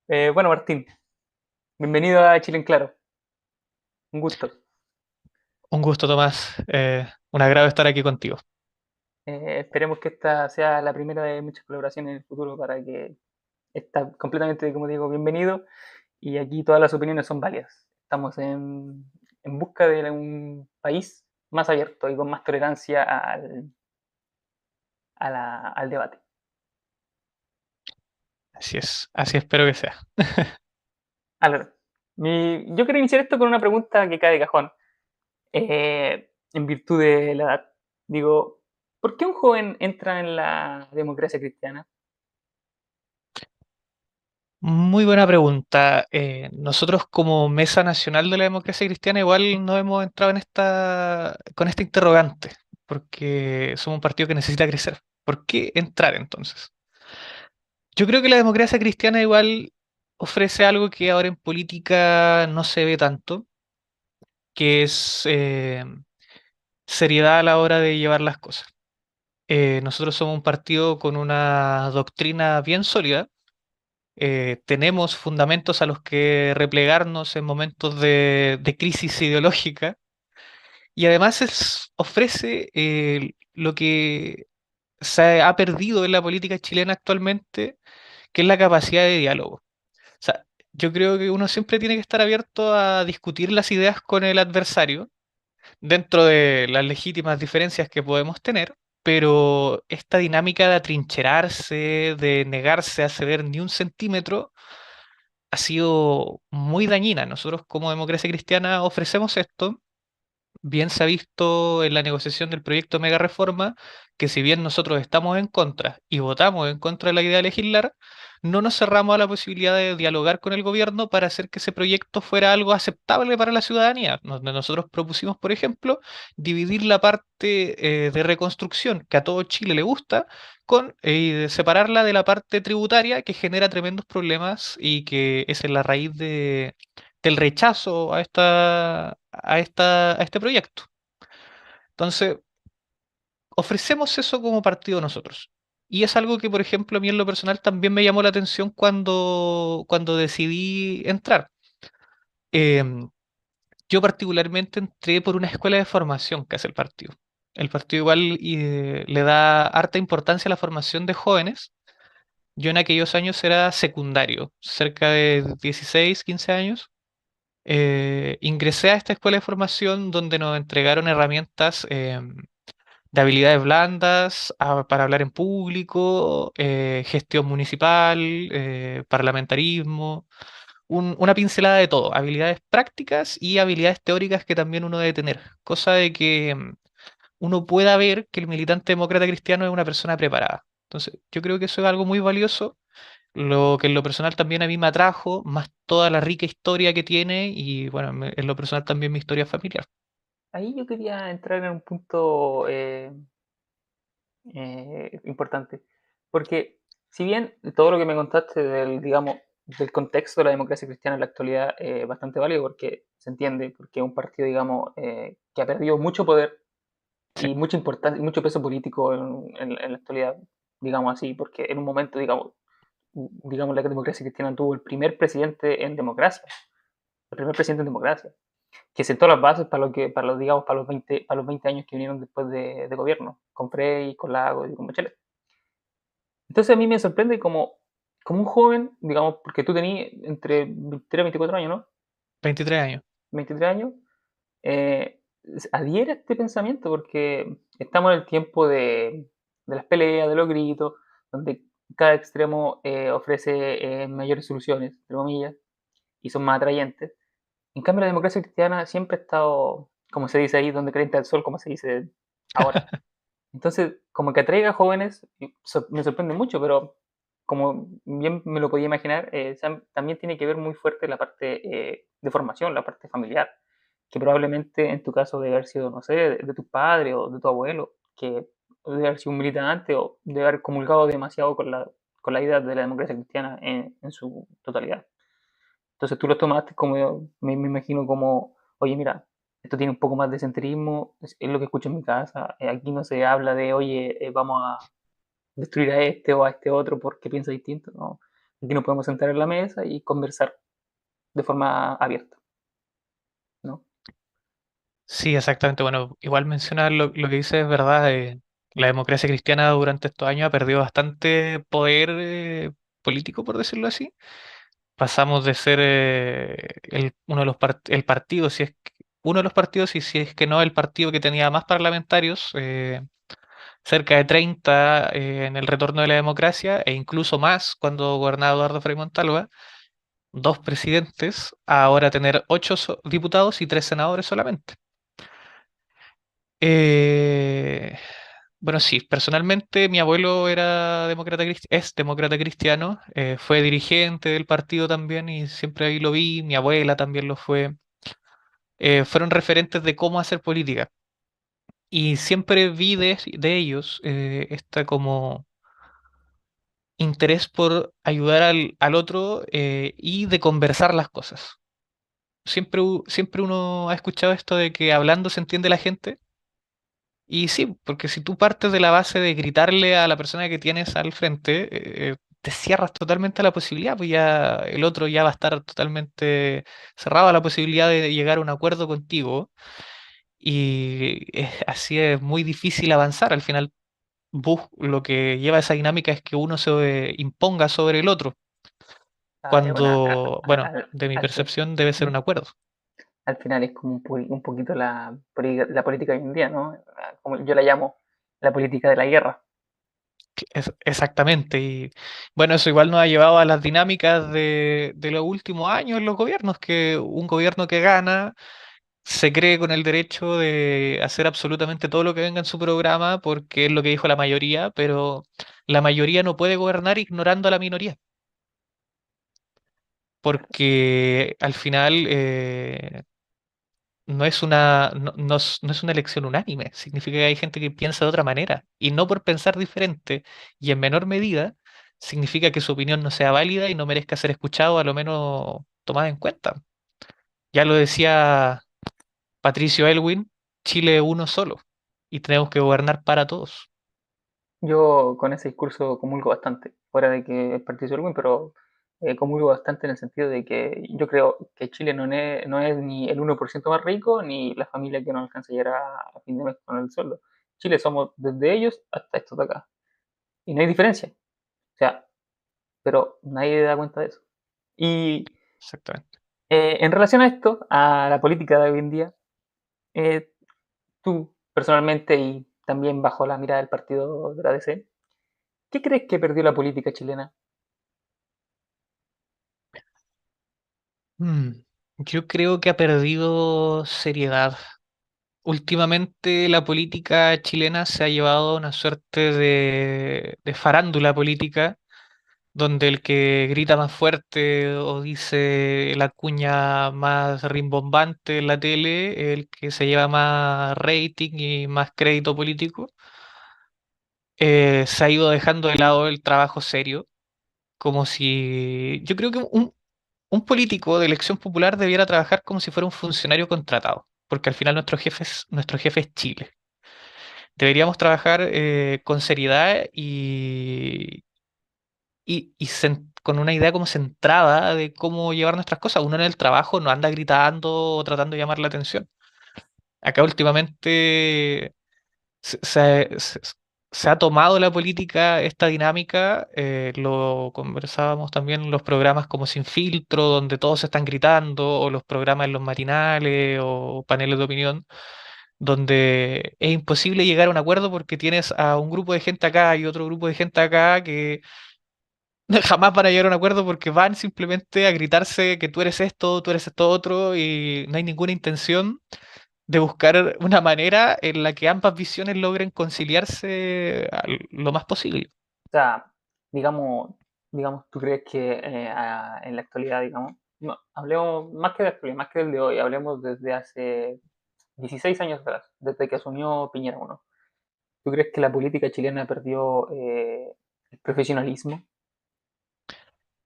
Bueno, Martín, bienvenido a Chile en Claro. Un gusto. Un gusto, Tomás. Un agrado estar aquí contigo. Esperemos que esta sea la primera de muchas colaboraciones en el futuro para que está completamente, como digo, bienvenido. Y aquí todas las opiniones son válidas. Estamos en busca de un país más abierto y con más tolerancia al debate. Así espero que sea. Ahora, yo quiero iniciar esto con una pregunta que cae de cajón, en virtud de la edad. Digo, ¿por qué un joven entra en la democracia cristiana? Muy buena pregunta. Nosotros como Mesa Nacional de la Democracia Cristiana igual no hemos entrado con esta interrogante, porque somos un partido que necesita crecer. ¿Por qué entrar entonces? Yo creo que la democracia cristiana igual ofrece algo que ahora en política no se ve tanto, que es seriedad a la hora de llevar las cosas. Nosotros somos un partido con una doctrina bien sólida. Tenemos fundamentos a los que replegarnos en momentos de crisis ideológica y además ofrece lo que se ha perdido en la política chilena actualmente, que es la capacidad de diálogo. O sea, yo creo que uno siempre tiene que estar abierto a discutir las ideas con el adversario dentro de las legítimas diferencias que podemos tener, pero esta dinámica de atrincherarse, de negarse a ceder ni un centímetro, ha sido muy dañina. Nosotros como democracia cristiana ofrecemos esto. Bien se ha visto en la negociación del proyecto Mega Reforma que si bien nosotros estamos en contra y votamos en contra de la idea de legislar, no nos cerramos a la posibilidad de dialogar con el gobierno para hacer que ese proyecto fuera algo aceptable para la ciudadanía. Nosotros propusimos, por ejemplo, dividir la parte de reconstrucción que a todo Chile le gusta y de separarla de la parte tributaria que genera tremendos problemas y que es en la raíz del rechazo a este proyecto. Entonces, ofrecemos eso como partido nosotros. Y es algo que, por ejemplo, a mí en lo personal también me llamó la atención cuando decidí entrar. Em, yo particularmente entré por una escuela de formación que hace el partido. El partido igual le da harta importancia a la formación de jóvenes. Yo en aquellos años era secundario, cerca de 16, 15 años. Ingresé a esta escuela de formación donde nos entregaron herramientas de habilidades blandas para hablar en público, gestión municipal, parlamentarismo, una pincelada de todo, habilidades prácticas y habilidades teóricas que también uno debe tener, cosa de que uno pueda ver que el militante demócrata cristiano es una persona preparada. Entonces, yo creo que eso es algo muy valioso, lo que en lo personal también a mí me atrajo, más toda la rica historia que tiene y bueno, en lo personal también mi historia familiar. Ahí yo quería entrar en un punto importante, porque si bien todo lo que me contaste del, digamos, del contexto de la democracia cristiana en la actualidad es bastante válido porque se entiende, porque es un partido, digamos, que ha perdido mucho poder Sí, y mucha importancia, mucho peso político en la actualidad, digamos así, porque en un momento, digamos, la democracia cristiana tuvo el primer presidente en democracia, el primer presidente en democracia, que sentó las bases para lo que, para los, digamos, para los 20 años que vinieron después de gobierno, con Frey, con Lagos y con Bachelet. Entonces a mí me sorprende como un joven, digamos, porque tú tenías entre 23 y 24 años, ¿no? 23 años. 23 años, eh, adhiere a este pensamiento porque estamos en el tiempo de las peleas, de los gritos, donde cada extremo ofrece mayores soluciones, entre comillas, y son más atrayentes. En cambio, la democracia cristiana siempre ha estado, como se dice ahí, donde calienta el sol, como se dice ahora. Entonces, como que atraiga a jóvenes, me sorprende mucho, pero como bien me lo podía imaginar, también tiene que ver muy fuerte la parte de formación, la parte familiar, que probablemente en tu caso debe haber sido, no sé, de tu padre o de tu abuelo, que debe haber sido un militante o debe haber comulgado demasiado con la idea de la democracia cristiana en su totalidad. Entonces tú lo tomaste como, me imagino como, oye, mira, esto tiene un poco más de centrismo, es lo que escucho en mi casa, aquí no se habla de, oye, vamos a destruir a este o a este otro porque piensa distinto, ¿no? Aquí nos podemos sentar en la mesa y conversar de forma abierta, ¿no? Sí, exactamente. Bueno, igual mencionar lo que dice es verdad. La democracia cristiana durante estos años ha perdido bastante poder político, por decirlo así. Pasamos de ser uno de el partido, si es uno de los partidos y si es que no el partido que tenía más parlamentarios, cerca de 30 en el retorno de la democracia e incluso más cuando gobernaba Eduardo Frei Montalva, dos presidentes, a ahora tener ocho diputados y tres senadores solamente. Eh, bueno, sí, personalmente mi abuelo era es demócrata cristiano, fue dirigente del partido también y siempre ahí lo vi, mi abuela también lo fue. Fueron referentes de cómo hacer política y siempre vi de ellos esta como interés por ayudar al otro y de conversar las cosas. Siempre uno ha escuchado esto de que hablando se entiende la gente. Y sí, porque si tú partes de la base de gritarle a la persona que tienes al frente, te cierras totalmente a la posibilidad, pues ya el otro ya va a estar totalmente cerrado a la posibilidad de llegar a un acuerdo contigo y así es muy difícil avanzar. Al final, lo que lleva a esa dinámica es que uno se imponga sobre el otro, Bueno, cuando, bueno, de mi al fin- percepción debe ser un acuerdo. al final es como un poquito la política hoy en día, ¿no? Como yo la llamo, la política de la guerra. Exactamente. Y bueno, eso igual nos ha llevado a las dinámicas de los últimos años en los gobiernos, que un gobierno que gana se cree con el derecho de hacer absolutamente todo lo que venga en su programa porque es lo que dijo la mayoría, pero la mayoría no puede gobernar ignorando a la minoría, porque al final no es una elección unánime, significa que hay gente que piensa de otra manera, y no por pensar diferente y en menor medida, significa que su opinión no sea válida y no merezca ser escuchado, a lo menos tomada en cuenta. Ya lo decía Patricio Elwin, Chile es uno solo, y tenemos que gobernar para todos. Yo con ese discurso comulgo bastante, fuera de que es partido Orwin, pero comulgo bastante en el sentido de que yo creo que Chile no es ni el 1% más rico ni la familia que no alcanza a llegar a fin de mes con el sueldo. Chile somos desde ellos hasta estos de acá. Y no hay diferencia. O sea, pero nadie da cuenta de eso. Y Exactamente. en relación a esto, a la política de hoy en día, eh, tú personalmente y también bajo la mirada del partido de la DC, ¿qué crees que perdió la política chilena? Mm, yo creo que ha perdido seriedad. Últimamente la política chilena se ha llevado a una suerte de farándula política donde el que grita más fuerte o dice la cuña más rimbombante en la tele, el que se lleva más rating y más crédito político, se ha ido dejando de lado el trabajo serio, como si yo creo que un político de elección popular debiera trabajar como si fuera un funcionario contratado, porque al final nuestro jefe es Chile. Deberíamos trabajar con seriedad con una idea como centrada de cómo llevar nuestras cosas. Uno en el trabajo no anda gritando o tratando de llamar la atención. Acá últimamente se, se- se- se ha tomado la política, esta dinámica, lo conversábamos también en los programas como Sin Filtro, donde todos están gritando, o los programas en los matinales o paneles de opinión, donde es imposible llegar a un acuerdo porque tienes a un grupo de gente acá y otro grupo de gente acá que jamás van a llegar a un acuerdo porque van simplemente a gritarse que tú eres esto, tú eres esto otro y no hay ninguna intención de buscar una manera en la que ambas visiones logren conciliarse lo más posible. O sea, digamos, ¿tú crees que en la actualidad, no, hablemos más que de actualidad, más que del de hoy, hablemos desde hace 16 años atrás, desde que asumió Piñera uno? ¿Tú crees que la política chilena perdió el profesionalismo?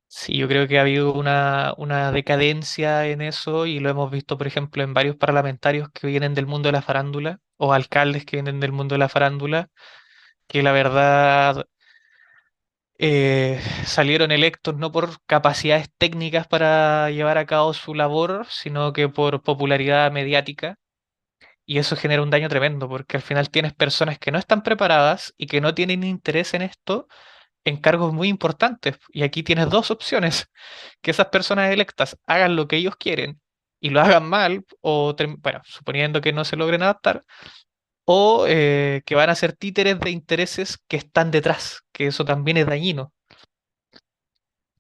Sí, yo creo que ha habido una decadencia en eso y lo hemos visto, por ejemplo, en varios parlamentarios que vienen del mundo de la farándula o alcaldes que vienen del mundo de la farándula, que la verdad salieron electos no por capacidades técnicas para llevar a cabo su labor, sino que por popularidad mediática. Y eso genera un daño tremendo, porque al final tienes personas que no están preparadas y que no tienen interés en esto en cargos muy importantes. Y aquí tienes dos opciones: que esas personas electas hagan lo que ellos quieren y lo hagan mal, o bueno, suponiendo que no se logren adaptar, o que van a ser títeres de intereses que están detrás, que eso también es dañino.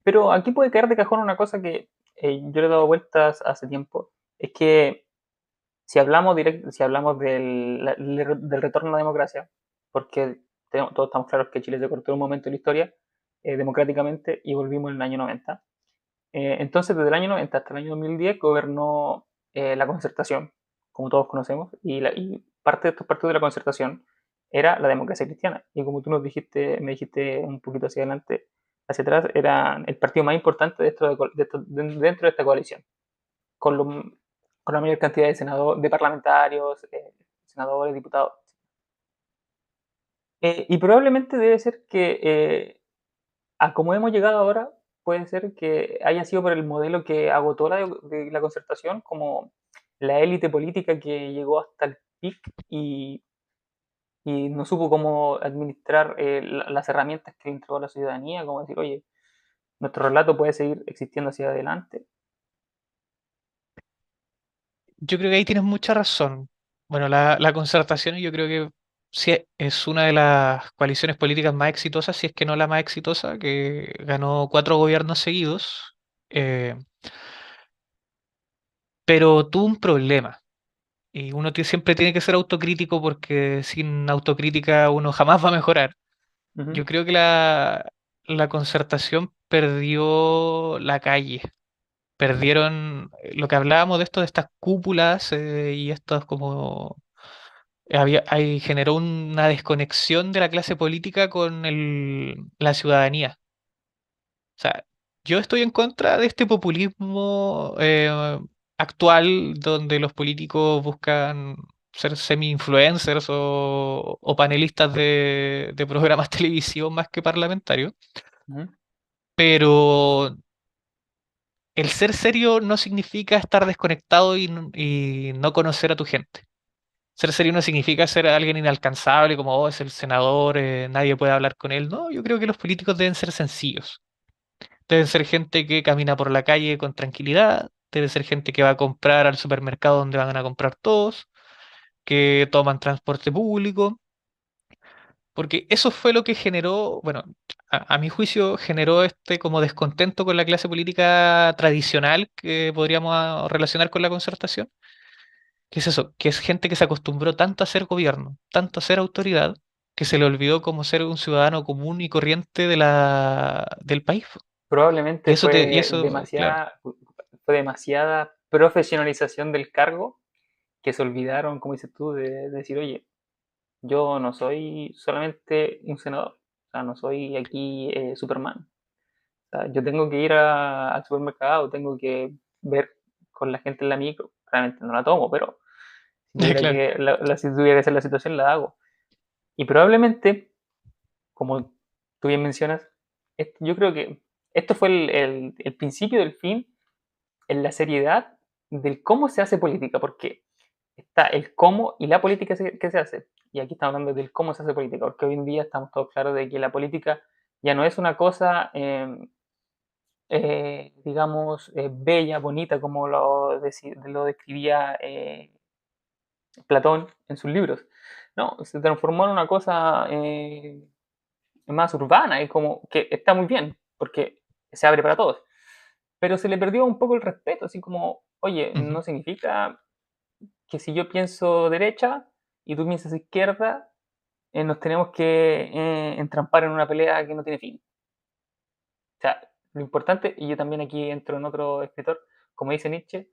Pero aquí puede caer de cajón una cosa que yo le he dado vueltas hace tiempo, es que si hablamos del retorno a la democracia, porque todos estamos claros que Chile se cortó en un momento de la historia democráticamente y volvimos en el año 90. Entonces, desde el año 90 hasta el año 2010 gobernó la concertación, como todos conocemos, y parte de estos partidos de la concertación era la democracia cristiana. Y como tú me dijiste un poquito hacia adelante, hacia atrás, era el partido más importante dentro de esta coalición, con, lo- con la mayor cantidad de parlamentarios, senadores, diputados. Y probablemente debe ser que a como hemos llegado ahora, puede ser que haya sido por el modelo que agotó de la concertación, como la élite política que llegó hasta el pic y no supo cómo administrar las herramientas que le entregó a la ciudadanía, como decir, oye, nuestro relato puede seguir existiendo hacia adelante. Yo creo que ahí tienes mucha razón. Bueno, la concertación yo creo que sí es una de las coaliciones políticas más exitosas, si es que no la más exitosa, que ganó 4 gobiernos seguidos, eh, pero tuvo un problema. Y uno siempre tiene que ser autocrítico, porque sin autocrítica uno jamás va a mejorar. Ujú, Yo creo que la concertación perdió la calle. Perdieron lo que hablábamos de esto, de estas cúpulas y estas como ahí generó una desconexión de la clase política con la ciudadanía. O sea, yo estoy en contra de este populismo actual, donde los políticos buscan ser semi-influencers o panelistas de programas televisivos más que parlamentarios. ujú. Pero el ser serio no significa estar desconectado y no conocer a tu gente. Ser serio no significa ser alguien inalcanzable, como oh, es el senador, nadie puede hablar con él. No, yo creo que los políticos deben ser sencillos. Deben ser gente que camina por la calle con tranquilidad, debe ser gente que va a comprar al supermercado donde van a comprar todos, que toman transporte público, porque eso fue lo que generó, bueno, a mi juicio generó este como descontento con la clase política tradicional que podríamos relacionar con la concertación. ¿Qué es eso? Que es gente que se acostumbró tanto a ser gobierno, tanto a ser autoridad, que se le olvidó cómo ser un ciudadano común y corriente del país. Y Probablemente y eso, claro, fue demasiada profesionalización del cargo que se olvidaron, como dices tú, de decir, oye, yo no soy solamente un senador, o sea, no soy aquí Superman. O sea, yo tengo que ir al supermercado, tengo que ver con la gente en la micro. Realmente no la tomo, pero claro. si tuviera que ser la situación, la hago. Y probablemente, como tú bien mencionas, yo creo que esto fue el principio del fin en la seriedad del cómo se hace política, porque está el cómo y la política que se hace. Y aquí estamos hablando del cómo se hace política, porque hoy en día estamos todos claros de que la política ya no es una cosa, digamos, bella, bonita, como lo describía Platón en sus libros. No, se transformó en una cosa más urbana y como que está muy bien, porque se abre para todos. Pero se le perdió un poco el respeto, así como, oye, Ujú. no significa que si yo pienso derecha y tú piensas izquierda, nos tenemos que entrampar en una pelea que no tiene fin. O sea, lo importante, y yo también aquí entro en otro escritor, como dice Nietzsche,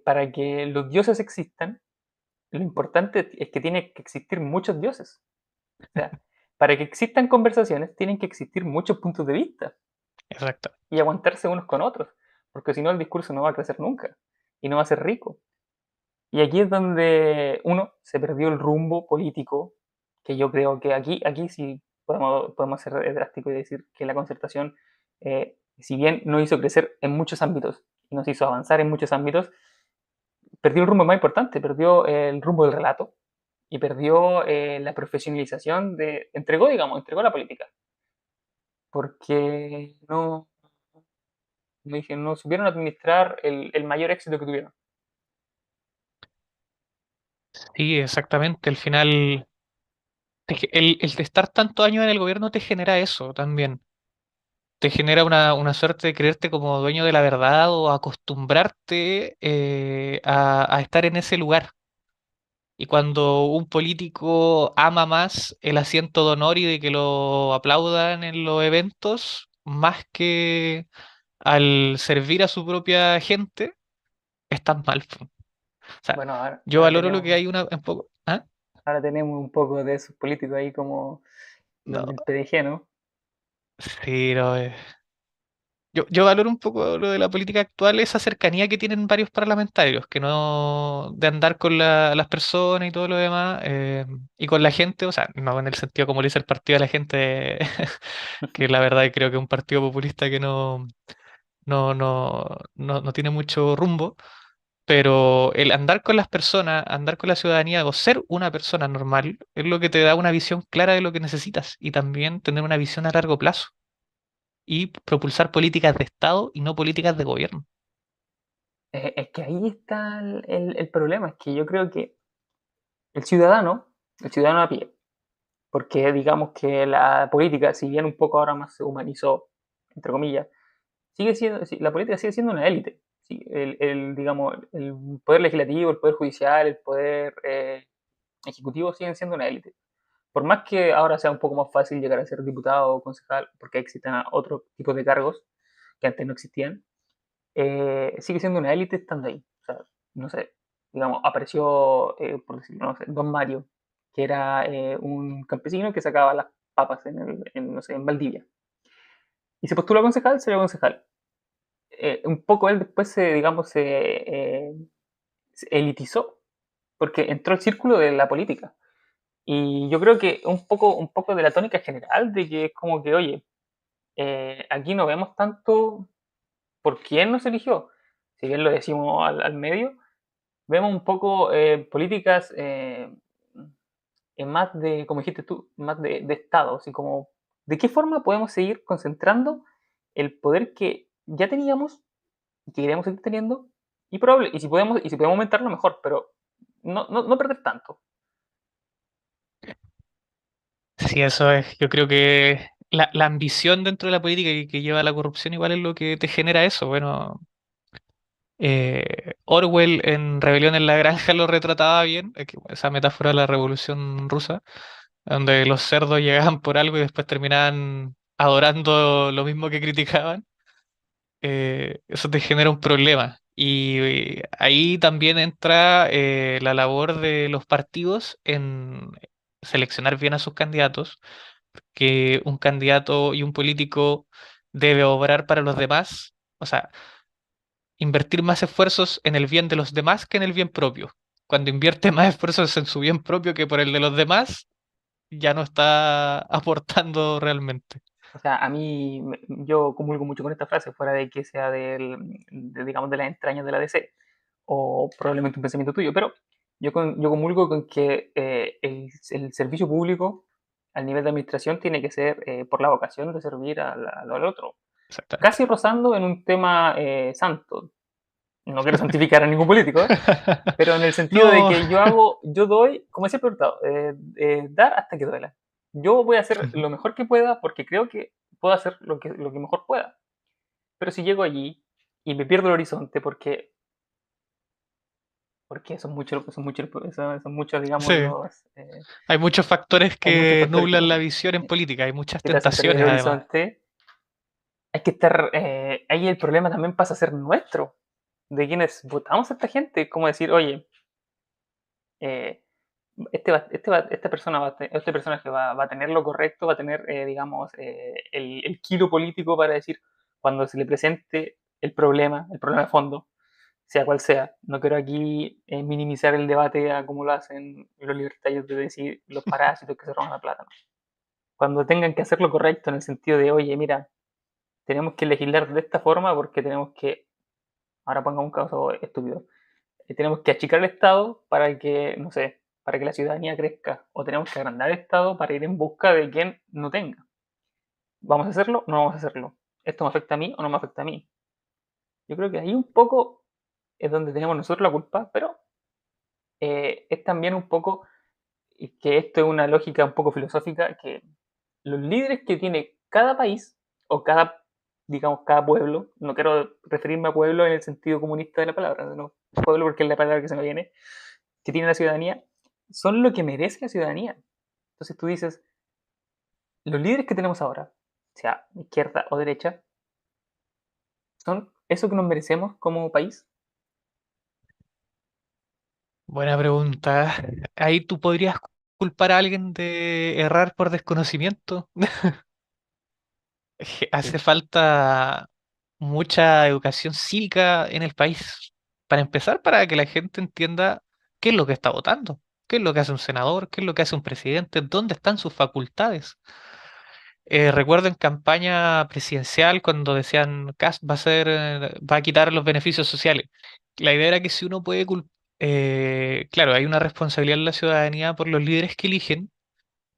para que los dioses existan, lo importante es que tiene que existir muchos dioses. O sea, para que existan conversaciones, tienen que existir muchos puntos de vista Exacto. y aguantarse unos con otros, porque si no el discurso no va a crecer nunca y no va a ser rico. Y aquí es donde uno se perdió el rumbo político, que yo creo que aquí sí podemos ser drásticos y decir que la concertación, si bien no hizo crecer en muchos ámbitos y nos hizo avanzar en muchos ámbitos, perdió el rumbo más importante, perdió el rumbo del relato y perdió la profesionalización entregó la política, porque no supieron administrar el mayor éxito que tuvieron. Sí, exactamente. Al final, el de estar tantos años en el gobierno te genera eso también. Te genera una suerte de creerte como dueño de la verdad o acostumbrarte a estar en ese lugar. Y cuando un político ama más el asiento de honor y de que lo aplaudan en los eventos, más que al servir a su propia gente, están mal, po. O sea, Bueno, yo valoro lo que hay un poco. ¿Ah? ahora tenemos un poco de esos políticos ahí como los No, del PDG, ¿no? sí, no. Yo valoro un poco lo de la política actual, esa cercanía que tienen varios parlamentarios, que no de andar con las personas y todo lo demás, y con la gente, o sea, no en el sentido como lo dice el partido de la gente, que la verdad creo que es un partido populista que no tiene mucho rumbo, pero el andar con las personas, andar con la ciudadanía o ser una persona normal es lo que te da una visión clara de lo que necesitas y también tener una visión a largo plazo y propulsar políticas de Estado y no políticas de gobierno. Es que ahí está el problema, es que yo creo que el ciudadano a pie, porque digamos que la política, si bien un poco ahora más se humanizó, entre comillas, sí, la política sigue siendo una élite. Sí, digamos, el poder legislativo, el poder judicial, el poder ejecutivo siguen siendo una élite. Por más que ahora sea un poco más fácil llegar a ser diputado o concejal, porque existen otros tipos de cargos que antes no existían, sigue siendo una élite estando ahí. O sea, no sé, digamos, apareció, por decirlo, no sé, Don Mario, que era un campesino que sacaba las papas no sé, en Valdivia. Y se postuló a concejal, salió concejal. Un poco él después digamos, se elitizó, porque entró al círculo de la política. Y yo creo que un poco de la tónica general de que es como que, oye, aquí no vemos tanto por quién nos eligió, si bien lo decimos al medio, vemos un poco políticas más de, como dijiste tú, más de Estado, así como, ¿de qué forma podemos seguir concentrando el poder que ya teníamos y que queremos seguir teniendo? Y si podemos aumentarlo, mejor, pero no perder tanto. Sí, eso es. Yo creo que la ambición dentro de la política que lleva a la corrupción igual es lo que te genera eso. Bueno, Orwell en Rebelión en la Granja lo retrataba bien, esa metáfora de la Revolución Rusa, donde los cerdos llegaban por algo y después terminaban adorando lo mismo que criticaban. Eso te genera un problema. Y ahí también entra la labor de los partidos en seleccionar bien a sus candidatos, que un candidato y un político debe obrar para los demás, o sea, invertir más esfuerzos en el bien de los demás que en el bien propio. Cuando invierte más esfuerzos en su bien propio que por el de los demás, ya no está aportando realmente. O sea, yo comulgo mucho con esta frase, fuera de que sea digamos, de las entrañas de la DC, o probablemente un pensamiento tuyo, pero yo comulgo con que el servicio público al nivel de administración tiene que ser por la vocación de servir al otro, Exactamente. casi rozando en un tema santo. No quiero santificar a ningún político, pero en el sentido de No. que yo doy, como decía el preguntado, dar hasta que duela. Yo voy a hacer Ujú. lo mejor que pueda porque creo que puedo hacer lo que mejor pueda. Pero si llego allí y me pierdo el horizonte porque son muchos, digamos, Sí, hay muchos factores hay muchos que factores nublan la visión en política, hay muchas que te hacen perder tentaciones el además. horizonte. Hay que estar, ahí el problema también pasa a ser nuestro, de quienes votamos a esta gente, como decir, oye, eh, este personaje va a tener lo correcto, va a tener, digamos, el kilo político para decir cuando se le presente el problema de fondo, sea cual sea. No quiero aquí minimizar el debate a como lo hacen los libertarios de decir los parásitos que se roban la plata, ¿no? cuando tengan que hacer lo correcto en el sentido de, oye, mira, tenemos que legislar de esta forma porque tenemos que, ahora pongamos un caso estúpido, tenemos que achicar el Estado para que, no sé, para que la ciudadanía crezca, o tenemos que agrandar el Estado para ir en busca de quien no tenga. ¿Vamos a hacerlo? No vamos a hacerlo. ¿Esto me afecta a mí o no me afecta a mí? Yo creo que ahí un poco es donde tenemos nosotros la culpa, pero es también un poco que esto es una lógica un poco filosófica, que los líderes que tiene cada país o cada, digamos, cada pueblo, no quiero referirme a pueblo en el sentido comunista de la palabra, no, pueblo porque es la palabra que se me viene, que tiene la ciudadanía, son lo que merece la ciudadanía. Entonces tú dices, los líderes que tenemos ahora, sea izquierda o derecha, ¿son eso que nos merecemos como país? Buena pregunta. Ahí tú podrías culpar a alguien de errar por desconocimiento. Hace falta mucha educación cívica en el país. Para empezar, para que la gente entienda qué es lo que está votando, qué es lo que hace un senador, qué es lo que hace un presidente, dónde están sus facultades. Recuerdo en campaña presidencial cuando decían Kast va a quitar los beneficios sociales. La idea era que si uno puede claro, hay una responsabilidad en la ciudadanía por los líderes que eligen,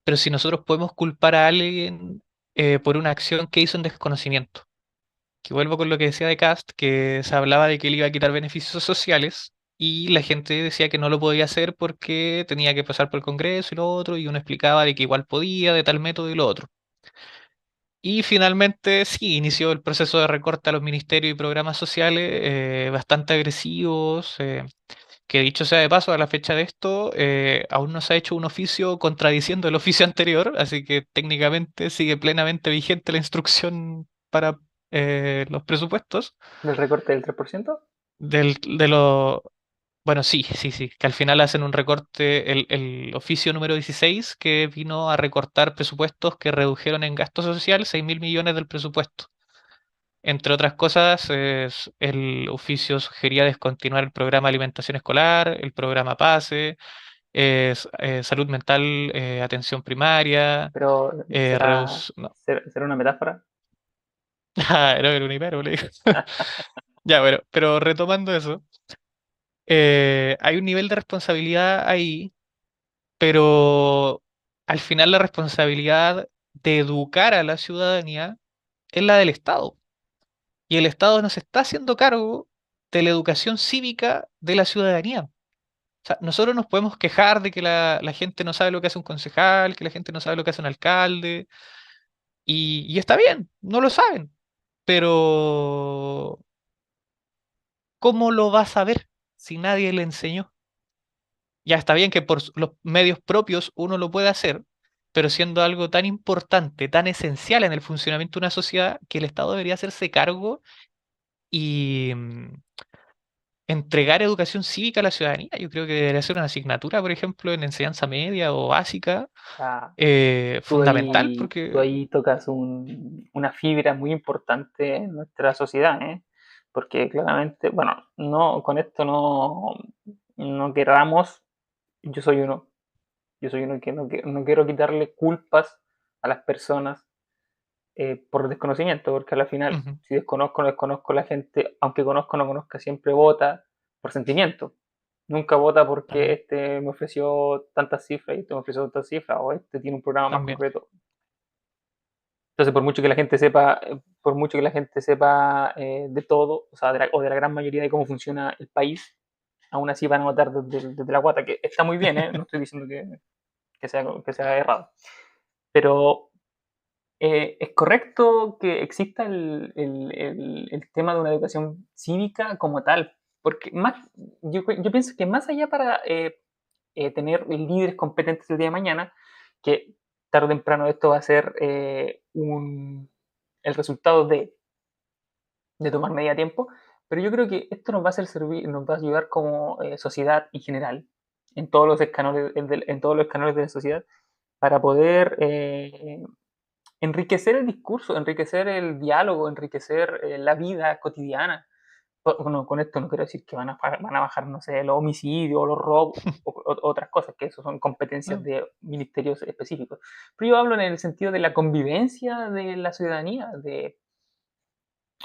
pero si nosotros podemos culpar a alguien por una acción que hizo en desconocimiento, que vuelvo con lo que decía de Cast, que se hablaba de que él iba a quitar beneficios sociales y la gente decía que no lo podía hacer porque tenía que pasar por el Congreso y lo otro, y uno explicaba de que igual podía, de tal método y lo otro. Y finalmente sí, inició el proceso de recorte a los ministerios y programas sociales bastante agresivos, que dicho sea de paso, a la fecha de esto, aún no se ha hecho un oficio contradiciendo el oficio anterior, así que técnicamente sigue plenamente vigente la instrucción para los presupuestos ¿Del recorte del 3%? de lo... Bueno, sí, sí, sí, que al final hacen un recorte, el oficio número 16 que vino a recortar presupuestos que redujeron en gasto social 6.000 millones del presupuesto. Entre otras cosas, el oficio sugería descontinuar el programa de alimentación escolar, el programa PASE, salud mental, atención primaria, Pero no, será una metáfora. era una hipérbole. Ya, bueno, pero retomando eso, hay un nivel de responsabilidad ahí, pero al final la responsabilidad de educar a la ciudadanía es la del Estado. Y el Estado no se está haciendo cargo de la educación cívica de la ciudadanía. O sea, nosotros nos podemos quejar de que la gente no sabe lo que hace un concejal, que la gente no sabe lo que hace un alcalde, y está bien, no lo saben, pero ¿cómo lo va a saber si nadie le enseñó? Ya está bien que por los medios propios uno lo puede hacer, pero siendo algo tan importante, tan esencial en el funcionamiento de una sociedad, que el Estado debería hacerse cargo y entregar educación cívica a la ciudadanía. Yo creo que debería ser una asignatura, por ejemplo, en enseñanza media o básica, Ah, fundamental, tú porque... ahí tocas una fibra muy importante en nuestra sociedad, ¿eh? Porque claramente, bueno, no, con esto no queramos, yo soy uno, yo soy uno que no quiero quitarle culpas a las personas por desconocimiento, porque al final, Ujú, si desconozco o no desconozco, la gente, aunque conozco o no conozca, siempre vota por sentimiento. Nunca vota porque también, este me ofreció tantas cifras y este me ofreció tantas cifras, o este tiene un programa más también. concreto. Entonces, por mucho que la gente sepa, por mucho que la gente sepa de todo, o sea, o de la gran mayoría de cómo funciona el país, aún así van a votar desde la guata, que está muy bien, ¿eh? No estoy diciendo que sea errado. Pero ¿es correcto que exista el tema de una educación cívica como tal? Porque yo pienso que más allá para tener líderes competentes el día de mañana, que tarde o temprano esto va a ser el resultado de tomar media tiempo, pero yo creo que esto nos va a hacer servir, nos va a ayudar como sociedad en general, en todos los escalones de la sociedad, para poder enriquecer el discurso, enriquecer el diálogo, enriquecer la vida cotidiana. Bueno, con esto no quiero decir que van a bajar, no sé, los homicidios, los robos, otras cosas, que eso son competencias No, de ministerios específicos. Pero yo hablo en el sentido de la convivencia de la ciudadanía, de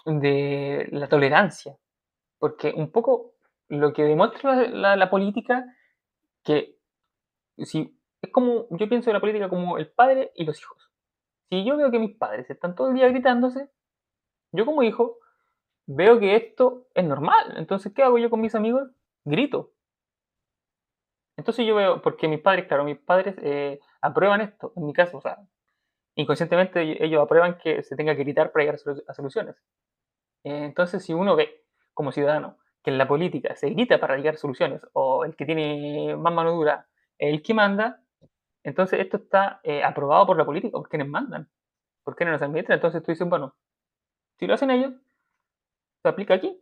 la tolerancia, porque un poco lo que demuestra la política, que si es como, yo pienso en la política como el padre y los hijos. Si yo veo que mis padres están todo el día gritándose, yo como hijo veo que esto es normal. Entonces, ¿qué hago yo con mis amigos? Grito. Entonces yo veo, porque mis padres, claro, mis padres aprueban esto, en mi caso, o sea, inconscientemente ellos aprueban que se tenga que gritar para llegar a soluciones. Entonces, si uno ve como ciudadano que en la política se grita para llegar a soluciones, o el que tiene más mano dura, el que manda, entonces esto está aprobado por la política, por quienes mandan, por quienes nos administran. Entonces tú dices, bueno, si lo hacen ellos, se aplica aquí.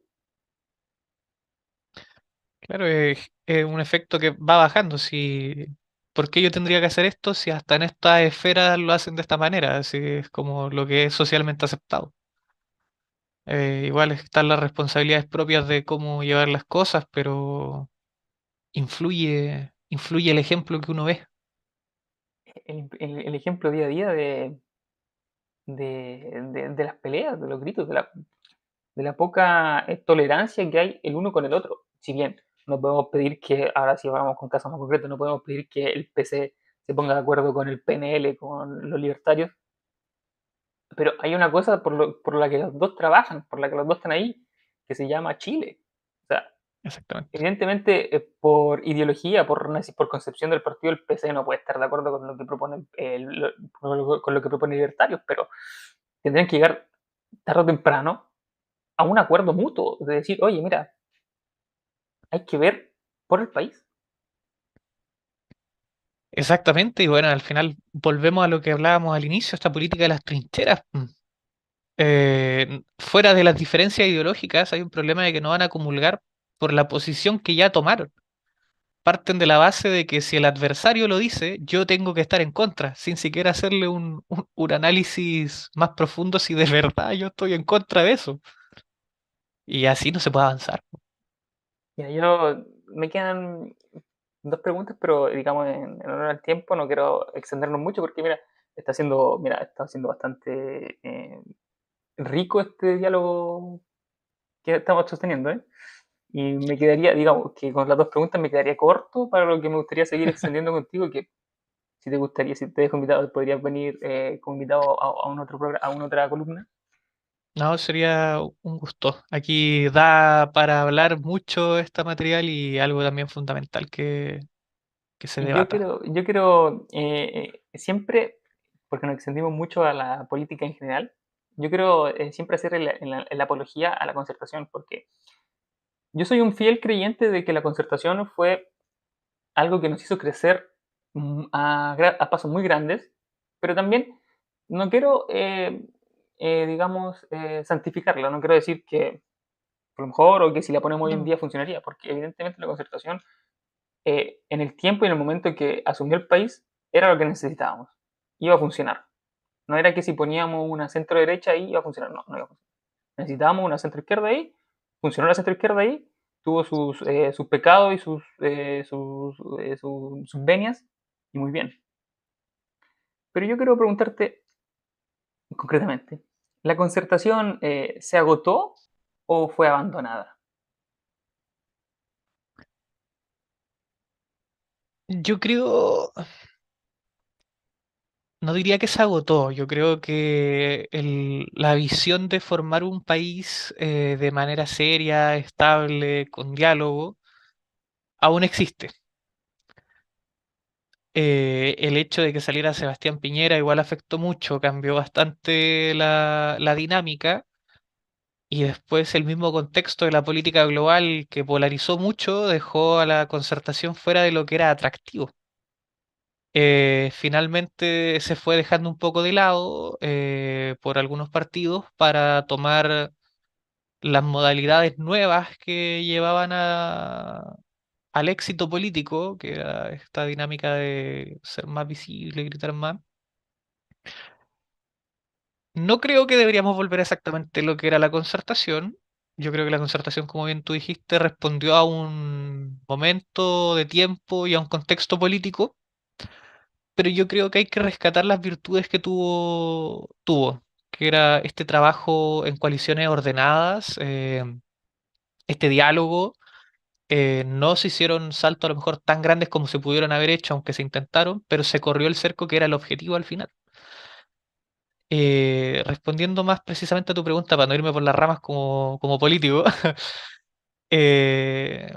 claro, es un efecto que va bajando. Si, ¿por qué yo tendría que hacer esto si hasta en esta esfera lo hacen de esta manera? Así es como lo que es socialmente aceptado. Igual están las responsabilidades propias de cómo llevar las cosas, pero influye el ejemplo que uno ve. El ejemplo día a día de las peleas, de los gritos, de la poca tolerancia que hay el uno con el otro. Si bien no podemos pedir que, ahora si vamos con casos más concretos, no podemos pedir que el PC se ponga de acuerdo con el PNL, con los libertarios, pero hay una cosa por la que los dos trabajan, por la que los dos están ahí, que se llama Chile. O sea, Exactamente. evidentemente por ideología, por concepción del partido, el PC no puede estar de acuerdo con lo que propone, con lo que propone libertarios, pero tendrían que llegar tarde o temprano a un acuerdo mutuo, de decir, oye, mira, hay que ver por el país. Exactamente, y bueno, al final volvemos a lo que hablábamos al inicio, esta política de las trincheras. Fuera de las diferencias ideológicas, hay un problema de que no van a comulgar por la posición que ya tomaron. Parten de la base de que si el adversario lo dice, yo tengo que estar en contra, sin siquiera hacerle un análisis más profundo si de verdad yo estoy en contra de eso. Y así no se puede avanzar. Mira, me quedan dos preguntas, pero digamos en honor al tiempo, no quiero extendernos mucho porque está siendo bastante rico este diálogo que estamos sosteniendo, ¿eh? Y me quedaría, digamos, que con las dos preguntas me quedaría corto para lo que me gustaría seguir extendiendo contigo, que si te gustaría, si te dejo invitado, podrías venir como invitado a un otro programa, a una otra columna. No, sería un gusto. Aquí da para hablar mucho este material y algo también fundamental que se Y debata. yo quiero siempre, porque nos extendimos mucho a la política en general, yo quiero siempre hacer la apología a la concertación, porque yo soy un fiel creyente de que la concertación fue algo que nos hizo crecer a pasos muy grandes, pero también no quiero, digamos, santificarla, no quiero decir que a lo mejor o que si la ponemos hoy en No, día funcionaría, porque evidentemente la concertación en el tiempo y en el momento que asumió el país, era lo que necesitábamos. Iba a funcionar. No era que si poníamos una centro derecha ahí iba a funcionar. No, no iba a funcionar. Necesitábamos una centro izquierda ahí. Funcionó la centro izquierda ahí. Tuvo sus pecados y sus venias. Y muy bien. Pero yo quiero preguntarte concretamente: ¿la concertación se agotó o fue abandonada? yo creo, no diría que se agotó, yo creo que la visión de formar un país de manera seria, estable, con diálogo, aún existe. El hecho de que saliera Sebastián Piñera igual afectó mucho, cambió bastante la dinámica y después el mismo contexto de la política global que polarizó mucho dejó a la concertación fuera de lo que era atractivo. Finalmente se fue dejando un poco de lado por algunos partidos para tomar las modalidades nuevas que llevaban al éxito político, que era esta dinámica de ser más visible, gritar más. No creo que deberíamos volver a exactamente lo que era la concertación, Yo creo que la concertación, como bien tú dijiste, respondió a un momento de tiempo y a un contexto político, pero yo creo que hay que rescatar las virtudes que tuvo, que era este trabajo en coaliciones ordenadas, este diálogo. No se hicieron saltos a lo mejor tan grandes como se pudieron haber hecho, aunque se intentaron, pero se corrió el cerco que era el objetivo al final. Respondiendo más precisamente a tu pregunta, para no irme por las ramas como político, eh,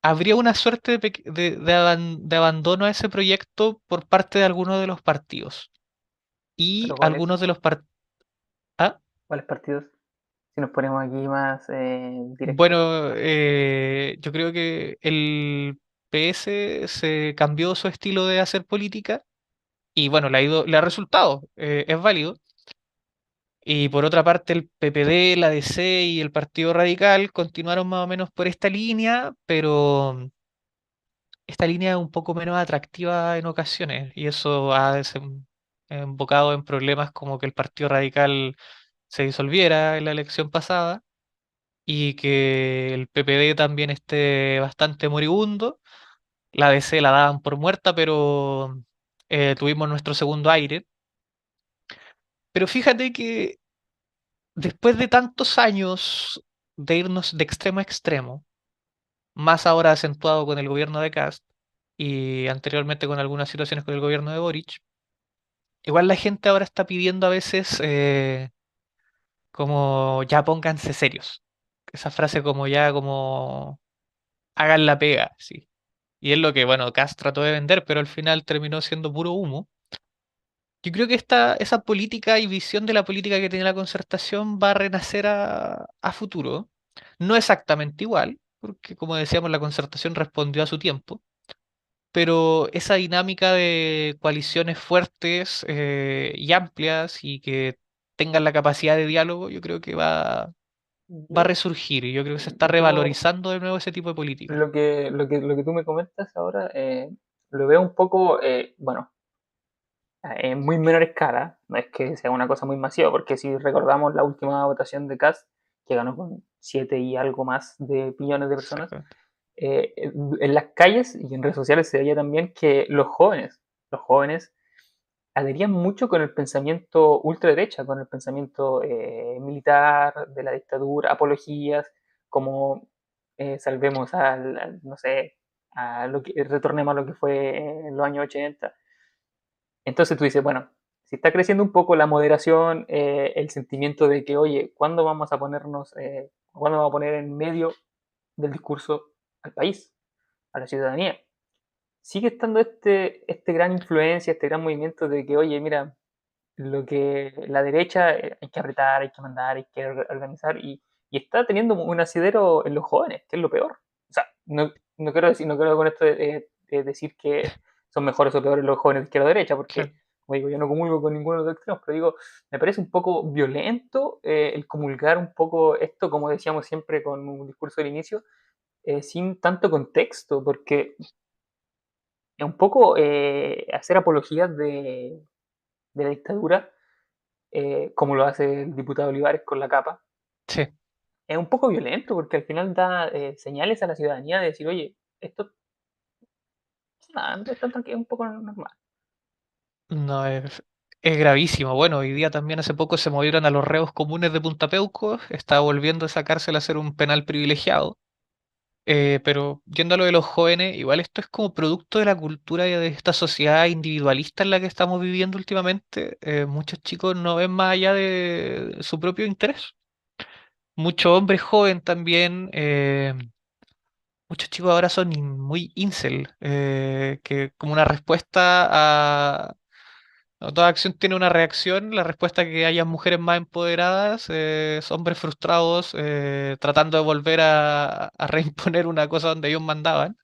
habría una suerte de abandono a ese proyecto por parte de algunos de los partidos. Y Pero algunos de los partidos... cuáles partidos? Si nos ponemos aquí más directos. Bueno, yo creo que el PS se cambió su estilo de hacer política y bueno, le ha resultado, es válido. Y por otra parte, el PPD, la DC y el Partido Radical continuaron más o menos por esta línea, pero esta línea es un poco menos atractiva en ocasiones y eso ha desembocado en problemas como que el Partido Radical se disolviera en la elección pasada y que el PPD también esté bastante moribundo. La DC la daban por muerta, pero tuvimos nuestro segundo aire. Pero fíjate que después de tantos años de irnos de extremo a extremo, más ahora acentuado con el gobierno de Kast y anteriormente con algunas situaciones con el gobierno de Boric, igual la gente ahora está pidiendo a veces como ya pónganse serios. Esa frase como ya como hagan la pega, sí. Y es lo que, bueno, Kast trató de vender, pero al final terminó siendo puro humo. Yo creo que esa política y visión de la política que tiene la concertación va a renacer a futuro. No exactamente igual, porque como decíamos, la concertación respondió a su tiempo, pero esa dinámica de coaliciones fuertes y amplias y que tengan la capacidad de diálogo, yo creo que va a Yo, resurgir y yo creo que se está yo revalorizando de nuevo ese tipo de política. lo que tú me comentas ahora, lo veo un poco, bueno, en muy menor escala, no es que sea una cosa muy masiva, porque si recordamos la última votación de Cast, que ganó con 7 y algo más de millones de personas, Exactamente. en las calles y en redes sociales se veía también que los jóvenes adherían mucho con el pensamiento ultraderecha, con el pensamiento militar, de la dictadura, apologías, como salvemos no sé, retornemos a lo que fue en los años 80. Entonces tú dices, bueno, si está creciendo un poco la moderación, el sentimiento de que, oye, ¿cuándo vamos a ponernos, cuándo vamos a poner en medio del discurso al país, a la ciudadanía? Sigue estando este gran influencia, este gran movimiento de que, oye, mira, lo que la derecha hay que apretar, hay que mandar, hay que organizar y está teniendo un asidero en los jóvenes, que es lo peor. O sea, no quiero con esto decir que son mejores o peores los jóvenes de izquierda o derecha, Claro. porque, como digo, yo no comulgo con ninguno de los extremos, pero digo, me parece un poco violento el comulgar un poco esto, como decíamos siempre con un discurso del inicio, sin tanto contexto, porque es un poco hacer apologías de la dictadura como lo hace el diputado Olivares con la capa, Sí. es un poco violento porque al final da señales a la ciudadanía de decir, oye, esto nada, no es tan tranquilo, es un poco normal. No, es gravísimo. Bueno, hoy día también hace poco se movieron a los reos comunes de Punta Peuco. Está volviendo esa cárcel a ser un penal privilegiado. Pero yendo a lo de los jóvenes, igual esto es como producto de la cultura y de esta sociedad individualista en la que estamos viviendo últimamente. Muchos chicos no ven más allá de su propio interés. Muchos hombres jóvenes también. Muchos chicos ahora son muy incel, que como una respuesta a... no, toda acción tiene una reacción, la respuesta que haya mujeres más empoderadas, hombres frustrados tratando de volver a reimponer una cosa donde ellos mandaban.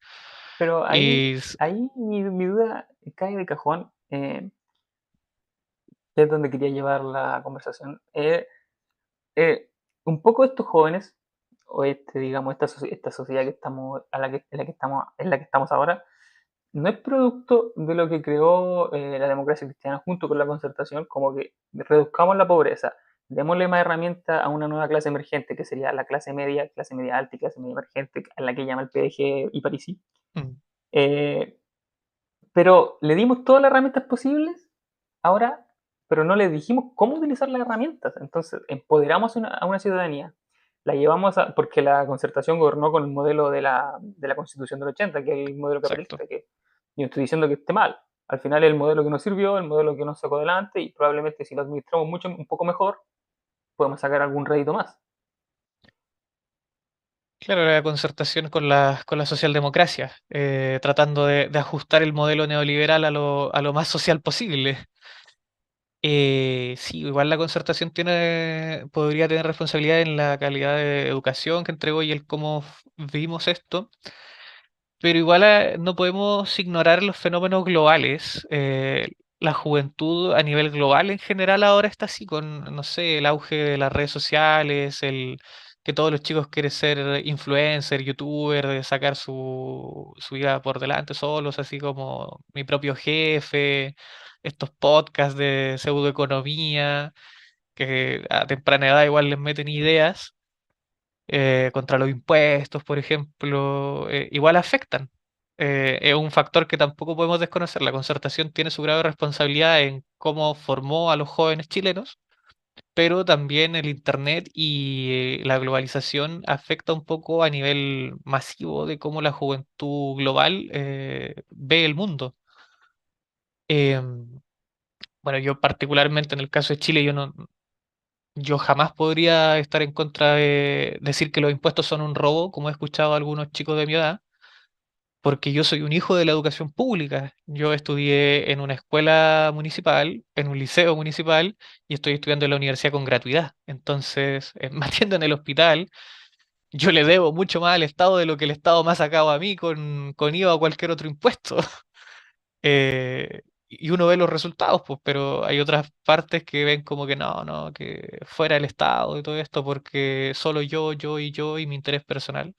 Pero ahí, Y ahí mi duda cae de cajón, que es donde quería llevar la conversación. Eh, un poco estos jóvenes, o digamos, esta sociedad que estamos, en la que estamos ahora, no es producto de lo que creó la democracia cristiana junto con la concertación, como que reduzcamos la pobreza, démosle más herramientas a una nueva clase emergente, que sería la clase media alta y clase media emergente, a la que llama el PDG y Parisi. Mm. Eh, pero le dimos todas las herramientas posibles ahora, pero no le dijimos cómo utilizar las herramientas. Entonces, empoderamos a una ciudadanía, la llevamos a, porque la concertación gobernó con el modelo de la Constitución del 80, que es el modelo Exacto. capitalista, que yo no estoy diciendo que esté mal. Al final es el modelo que nos sirvió, el modelo que nos sacó adelante y probablemente si lo administramos mucho, un poco mejor, podemos sacar algún rédito más. Claro, la concertación con la socialdemocracia, tratando de ajustar el modelo neoliberal a lo más social posible. Sí, igual la concertación podría tener responsabilidad en la calidad de educación que entregó y el cómo vimos esto, pero igual no podemos ignorar los fenómenos globales. La juventud a nivel global en general ahora está así con, no sé, el auge de las redes sociales, que todos los chicos quieren ser influencer, youtuber, de sacar su vida por delante solos, así como mi propio jefe, estos podcasts de pseudoeconomía, que a temprana edad igual les meten ideas contra los impuestos, por ejemplo, igual afectan. Es un factor que tampoco podemos desconocer. La concertación tiene su grave responsabilidad en cómo formó a los jóvenes chilenos, pero también el Internet y la globalización afecta un poco a nivel masivo de cómo la juventud global ve el mundo. Em, bueno, yo particularmente en el caso de Chile, yo jamás podría estar en contra de decir que los impuestos son un robo, como he escuchado a algunos chicos de mi edad, porque yo soy un hijo de la educación pública. Yo estudié en una escuela municipal, en un liceo municipal, y estoy estudiando en la universidad con gratuidad. Entonces, me atiendo en el hospital. Yo le debo mucho más al Estado de lo que el Estado me ha sacado a mí con IVA o cualquier otro impuesto. Y uno ve los resultados, pues, pero hay otras partes que ven como que no, no, que fuera el Estado y todo esto, porque solo yo y mi interés personal.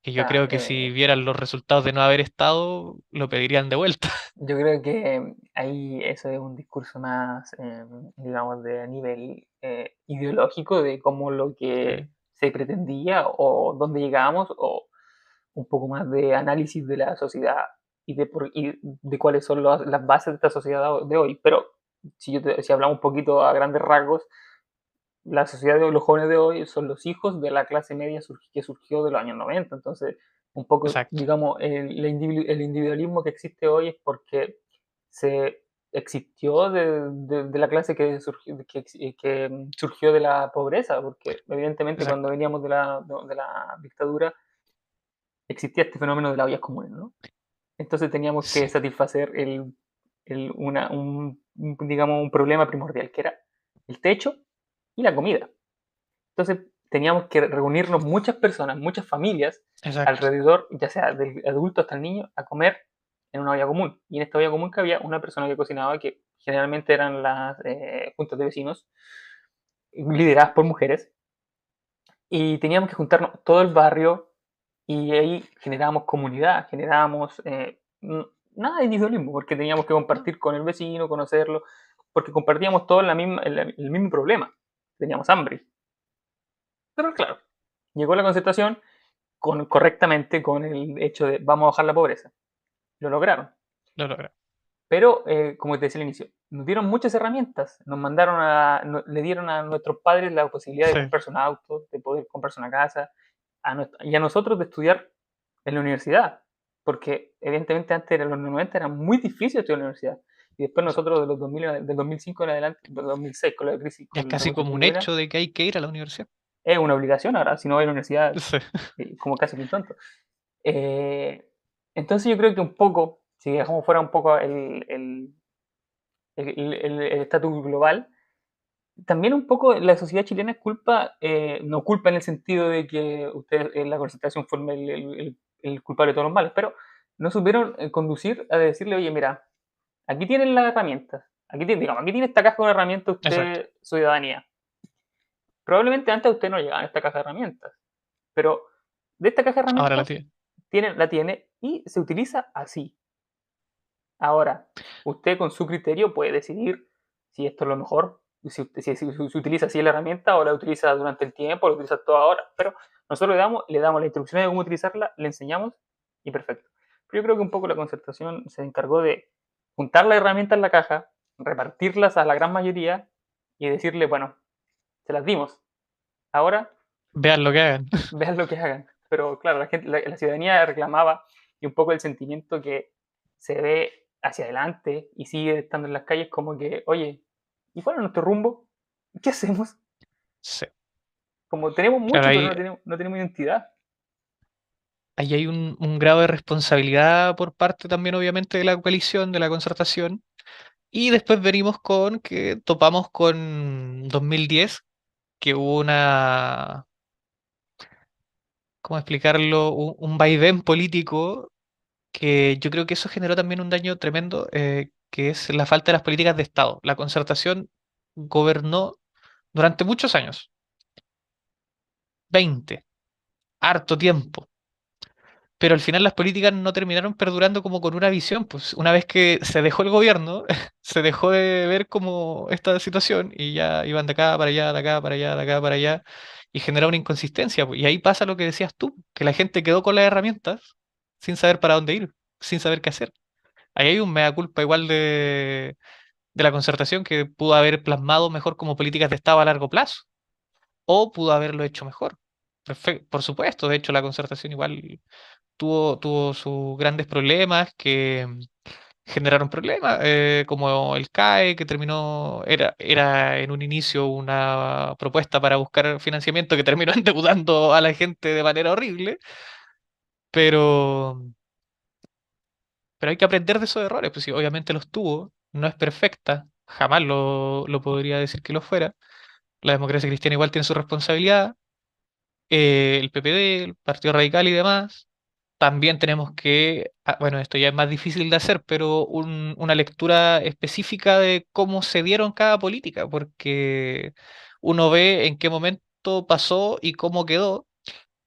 Y yo Sea, creo que si vieran los resultados de no haber Estado, lo pedirían de vuelta. yo creo que ahí eso es un discurso más, digamos, de nivel ideológico de cómo lo que Sí, se pretendía o dónde llegamos o un poco más de análisis de la sociedad y de cuáles son las bases de esta sociedad de hoy. Pero si hablamos un poquito a grandes rasgos, la sociedad de hoy, los jóvenes de hoy son los hijos de la clase media que surgió de los años 90. Entonces, un poco, exacto, digamos, el individualismo que existe hoy es porque se existió de la clase que surgió de la pobreza, porque evidentemente cuando exacto. veníamos de la dictadura existía este fenómeno de las ollas comunes, ¿no? Entonces teníamos que Sí, satisfacer digamos, un problema primordial, que era el techo y la comida. Entonces teníamos que reunirnos muchas personas, muchas familias exacto, alrededor, ya sea del adulto hasta el niño, a comer en una olla común. Y en esta olla común que había una persona que cocinaba, que generalmente eran las juntas de vecinos, lideradas por mujeres, y teníamos que juntarnos todo el barrio y ahí generábamos comunidad, generábamos nada de individualismo, porque teníamos que ¿no? compartir con el vecino, conocerlo, porque compartíamos todos el mismo problema, teníamos hambre. Pero claro, llegó la concertación correctamente con el hecho de vamos a bajar la pobreza. Lo lograron. Lo logra. Pero, como te decía al inicio, nos dieron muchas herramientas. Le dieron a nuestros padres la posibilidad de Sí, comprarse un auto, de poder comprarse una casa, y a nosotros de estudiar en la universidad. Porque, evidentemente, antes, en los 90, era muy difícil estudiar en la universidad. Y después nosotros, de los 2000, del 2005 en adelante, del 2006, con la crisis, ya es con la casi revolución como un chilena, hecho de que hay que ir a la universidad. es una obligación ahora. Si no vas a la universidad, Sí, como casi que un tonto. Eh, entonces yo creo que un poco, si dejamos fuera un poco el estatus global, también un poco la sociedad chilena es culpa, no culpa en el sentido de que ustedes en la concentración fueron el culpable de todos los males, pero no supieron conducir a decirle, oye, mira, aquí tienen las herramientas, digamos, aquí tiene esta caja de herramientas exacto. usted, ciudadanía. Probablemente antes usted no llegaba a esta caja de herramientas, pero de esta caja de Ahora la herramientas tiene. la tiene y se utiliza así. Ahora, usted con su criterio puede decidir si esto es lo mejor, se utiliza así la herramienta o la utiliza durante el tiempo o la utiliza toda hora, pero nosotros le damos las instrucciones de cómo utilizarla, le enseñamos y perfecto. Pero yo creo que un poco la concertación se encargó de juntar las herramientas en la caja, repartirlas a la gran mayoría y decirle, bueno, se las dimos. Ahora Vean lo que hagan. vean lo que hagan. Pero claro, la ciudadanía reclamaba y un poco el sentimiento que se ve hacia adelante y sigue estando en las calles como que, oye, ¿y cuál es nuestro rumbo? ¿Qué hacemos? Sí. Como tenemos Claro, mucho, pero no tenemos identidad. ahí hay un grado de responsabilidad por parte también, obviamente, de la coalición, de la concertación. Y después venimos con que topamos con 2010, que hubo ¿cómo explicarlo? Un vaivén político que yo creo que eso generó también un daño tremendo, que es la falta de las políticas de Estado. La concertación gobernó durante muchos años, 20, harto tiempo. Pero al final las políticas no terminaron perdurando como con una visión, pues una vez que se dejó el gobierno, se dejó de ver como esta situación y ya iban de acá para allá, de acá para allá, de acá para allá, y genera una inconsistencia, pues. Y ahí pasa lo que decías tú, que la gente quedó con las herramientas sin saber para dónde ir, sin saber qué hacer. Ahí hay un mea culpa igual de la concertación que pudo haber plasmado mejor como políticas de Estado a largo plazo, o pudo haberlo hecho mejor. Por supuesto, de hecho la concertación igual tuvo sus grandes problemas que generaron problemas, como el CAE, que era en un inicio una propuesta para buscar financiamiento que terminó endeudando a la gente de manera horrible, pero, pero hay que aprender de esos errores, pues sí, obviamente los tuvo, no es perfecta, jamás lo podría decir que lo fuera. La democracia cristiana igual tiene su responsabilidad, el PPD, el Partido Radical y demás. También tenemos que, bueno, esto ya es más difícil de hacer, pero una lectura específica de cómo se dieron cada política, porque uno ve en qué momento pasó y cómo quedó,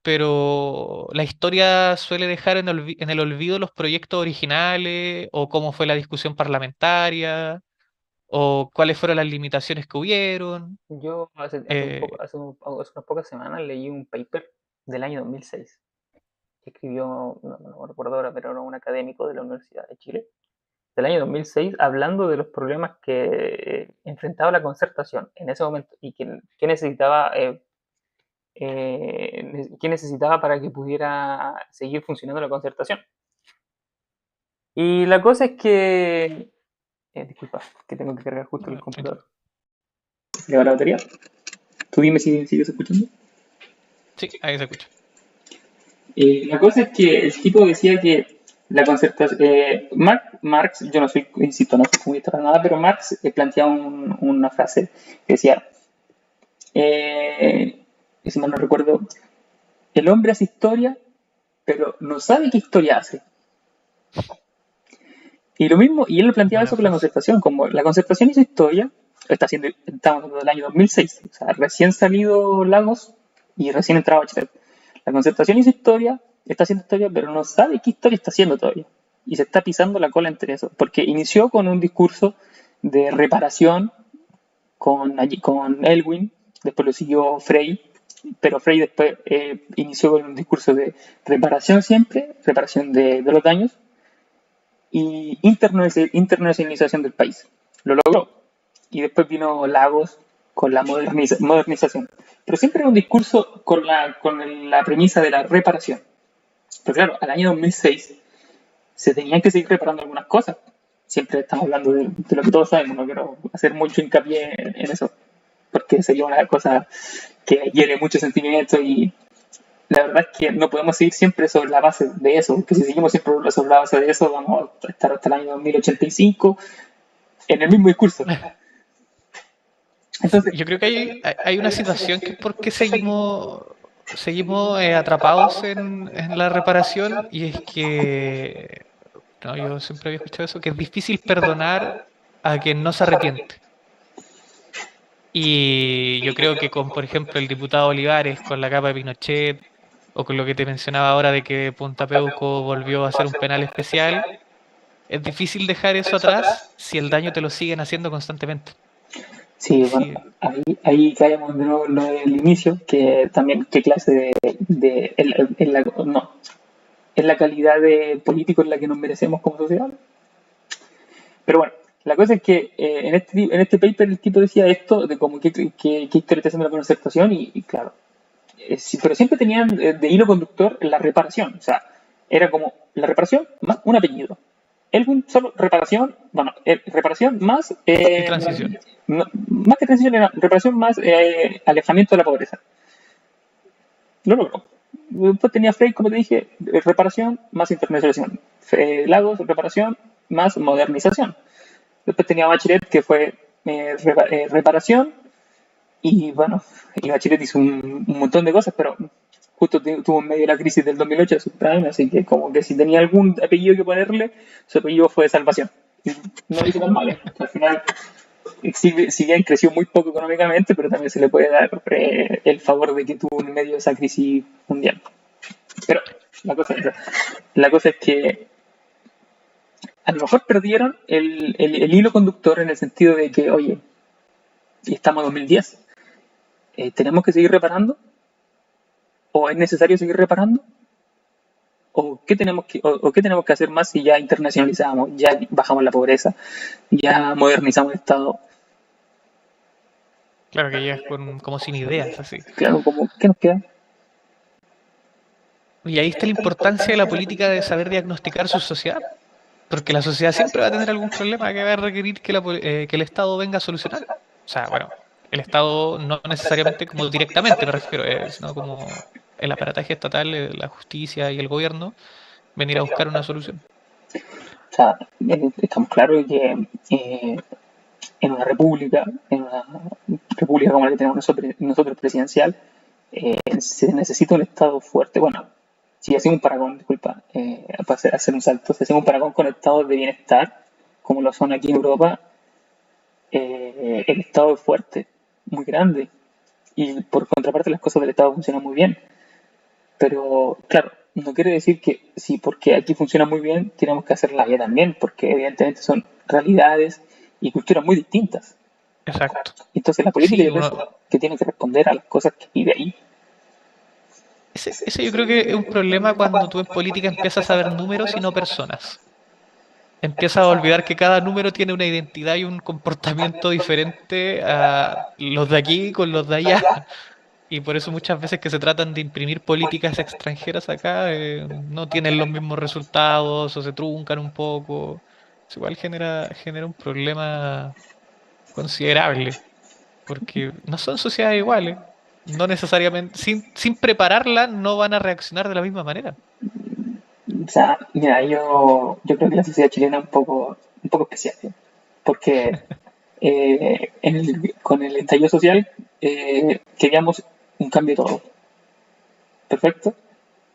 pero la historia suele dejar en el olvido los proyectos originales o cómo fue la discusión parlamentaria o cuáles fueron las limitaciones que hubieron. Yo eh, hace unas pocas semanas leí un paper del año 2006 que escribió, no recuerdo ahora, pero era un académico de la Universidad de Chile, del año 2006, hablando de los problemas que enfrentaba la concertación en ese momento y qué necesitaba para que pudiera seguir funcionando la concertación. Y la cosa es que... disculpa, que tengo que cargar justo el computador. ¿Le va la batería? Tú dime si sigues escuchando. sí, ahí se escucha. La cosa es que el tipo decía que la concertación. Marx, yo no soy, insisto, no soy comunista para nada, pero Marx planteaba una frase que decía: si mal no recuerdo, el hombre hace historia, pero no sabe qué historia hace. Y lo mismo, y él lo planteaba Buena eso con la frase. concertación, como la concertación hizo historia, estamos hablando del año 2006, o sea, recién salido Lagos y recién entraba Bachelet. La concertación hizo historia, está haciendo historia, pero no sabe qué historia está haciendo todavía. Y se está pisando la cola entre eso, porque inició con un discurso de reparación con Elwin, después lo siguió Frey, pero Frey después inició con un discurso de reparación siempre, reparación de los daños, y internacionalización del país. Lo logró. Y después vino Lagos con la modernización. Pero siempre era un discurso con la premisa de la reparación. Pero claro, al año 2006 se tenían que seguir reparando algunas cosas. Siempre estamos hablando de lo que todos sabemos, no quiero hacer mucho hincapié en eso, porque sería una cosa que hiere mucho sentimiento y la verdad es que no podemos seguir siempre sobre la base de eso, porque si seguimos siempre sobre la base de eso, vamos a estar hasta el año 2085 en el mismo discurso. Entonces, Yo creo que hay una situación que es porque seguimos atrapados en la reparación y es que, no, yo siempre había escuchado eso, que es difícil perdonar a quien no se arrepiente. Y yo creo que con, por ejemplo, el diputado Olivares, con la capa de Pinochet, o con lo que te mencionaba ahora de que Punta Peuco volvió a hacer un penal especial, es difícil dejar eso atrás si el daño te lo siguen haciendo constantemente. Sí, bueno, Sí, ahí caemos de nuevo en lo del inicio, que también qué clase no, es la calidad de político en la que nos merecemos como sociedad. Pero bueno, la cosa es que en este paper el tipo decía esto de como qué historia está haciendo la concertación y claro, sí, pero siempre tenían de hilo conductor la reparación, o sea, era como la reparación más un apellido. Elwin solo reparación, bueno, reparación más, y transición. más que transición, era reparación más alejamiento de la pobreza. Lo logró. Después tenía Frey, como te dije, reparación más internacionalización. Lagos, reparación más modernización. Después tenía Bachelet, que fue reparación, y bueno, y Bachelet hizo un montón de cosas, pero justo tuvo en medio de la crisis del 2008 de subprime, así que como que si tenía algún apellido que ponerle, su apellido fue de salvación. Y no lo hizo tan mal, ¿eh? Al final, si bien creció muy poco económicamente, pero también se le puede dar el favor de que tuvo en medio de esa crisis mundial. Pero la cosa es que a lo mejor perdieron el hilo conductor en el sentido de que, oye, y estamos en 2010, ¿tenemos que seguir reparando? ¿O es necesario seguir reparando? ¿O qué tenemos que hacer más si ya internacionalizamos, ya bajamos la pobreza, ya modernizamos el Estado? Claro que llegas como sin ideas, así. Claro, como, ¿qué nos queda? Y ahí está la importancia de la política de saber diagnosticar su sociedad, porque la sociedad siempre va a tener algún problema que va a requerir que el Estado venga a solucionar. O sea, bueno, el Estado no necesariamente como directamente me refiero, sino como el aparataje estatal, la justicia y el gobierno venir a buscar una solución. O sea, estamos claros de que en una república como la que tenemos nosotros presidencial, se necesita un Estado fuerte. Bueno, si hacemos un paragón, disculpa, para hacer un salto, si hacemos un paragón con estados de bienestar, como lo son aquí en Europa, el Estado es fuerte, muy grande, y por contraparte las cosas del Estado funcionan muy bien. Pero claro, no quiere decir que sí, porque aquí funciona muy bien, tenemos que hacerla allá también, porque evidentemente son realidades y culturas muy distintas. Exacto. Entonces la política Sí, yo pienso que tiene que responder a las cosas que vive ahí. ese yo creo que es un problema cuando tú en política empiezas a ver números y no personas. Empiezas a olvidar que cada número tiene una identidad y un comportamiento diferente a los de aquí con los de allá. Y por eso muchas veces que se tratan de imprimir políticas extranjeras acá, no tienen los mismos resultados o se truncan un poco. Eso igual genera un problema considerable, porque no son sociedades iguales. No necesariamente, sin prepararla, no van a reaccionar de la misma manera. O sea, mira, yo creo que la sociedad chilena es un poco especial, ¿sí? Porque con el estallido social queríamos un cambio de todo. Perfecto.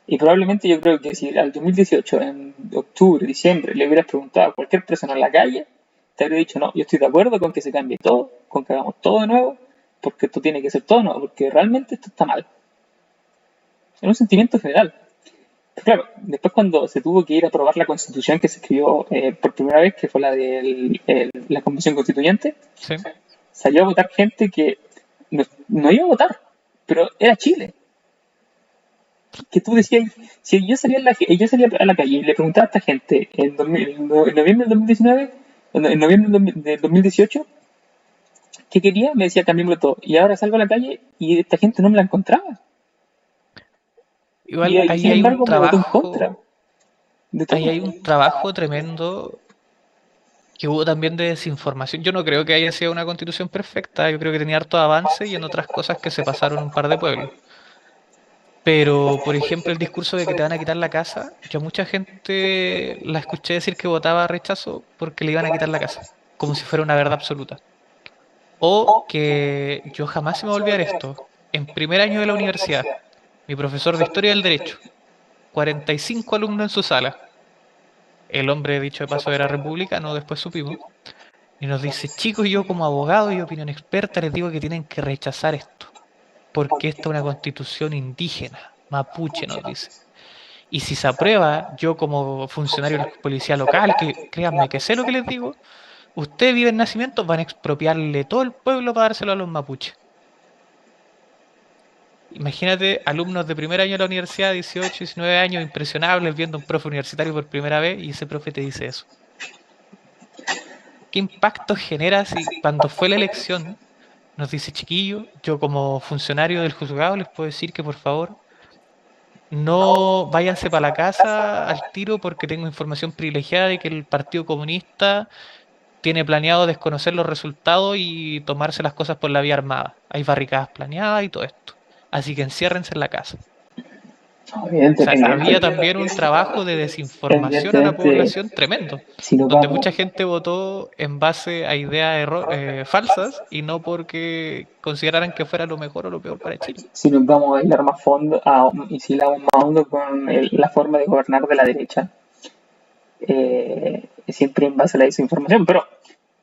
Y probablemente yo creo que si al 2018, en octubre, diciembre, le hubieras preguntado a cualquier persona en la calle, te habría dicho, no, yo estoy de acuerdo con que se cambie todo, con que hagamos todo de nuevo, porque esto tiene que ser todo nuevo, porque realmente esto está mal. Es un sentimiento general. Pero claro, después cuando se tuvo que ir a aprobar la constitución que se escribió por primera vez, que fue la de la convención constituyente, Sí. salió a votar gente que no iba a votar, pero era Chile. Que tú decías, si yo salía a la calle y le preguntaba a esta gente en noviembre del 2019, en noviembre del 2018, ¿qué quería? Me decía cambiémoslo todo. Y ahora salgo a la calle y esta gente no me la encontraba. Igual Y sin embargo me votó en contra de ahí todo. hay un trabajo tremendo que hubo también de desinformación. Yo no creo que haya sido una constitución perfecta, yo creo que tenía harto avance y en otras cosas que se pasaron un par de pueblos. Pero, por ejemplo, el discurso de que te van a quitar la casa, yo a mucha gente la escuché decir que votaba rechazo porque le iban a quitar la casa, como si fuera una verdad absoluta. O que yo jamás se me va a olvidar esto. En primer año de la universidad, mi profesor de Historia del Derecho, 45 alumnos en su sala. El hombre, dicho de paso, era republicano, después supimos. Y nos dice, chicos, yo como abogado y opinión experta les digo que tienen que rechazar esto, porque esta es una constitución indígena, mapuche, nos dice. Y si se aprueba, yo como funcionario de la policía local, que créanme que sé lo que les digo, Usted vive en Nacimiento, van a expropiarle todo el pueblo para dárselo a los mapuches. Imagínate alumnos de primer año de la universidad, 18, 19 años, impresionables, viendo a un profe universitario por primera vez y ese profe te dice eso. ¿Qué impacto genera si cuando fue la elección nos dice, chiquillo, yo como funcionario del juzgado les puedo decir que por favor no váyanse para la casa al tiro porque tengo información privilegiada de que el Partido Comunista tiene planeado desconocer los resultados y tomarse las cosas por la vía armada? Hay barricadas planeadas y todo esto. Así que enciérrense en la casa. O sea, había también un trabajo de desinformación a la evidentemente, población tremendo, si nos donde vamos, mucha gente votó en base a ideas falsas y no porque consideraran que fuera lo mejor o lo peor para Chile. si nos vamos a hilar más fondo, y si hilamos más hondo con la forma de gobernar de la derecha, siempre en base a la desinformación. Pero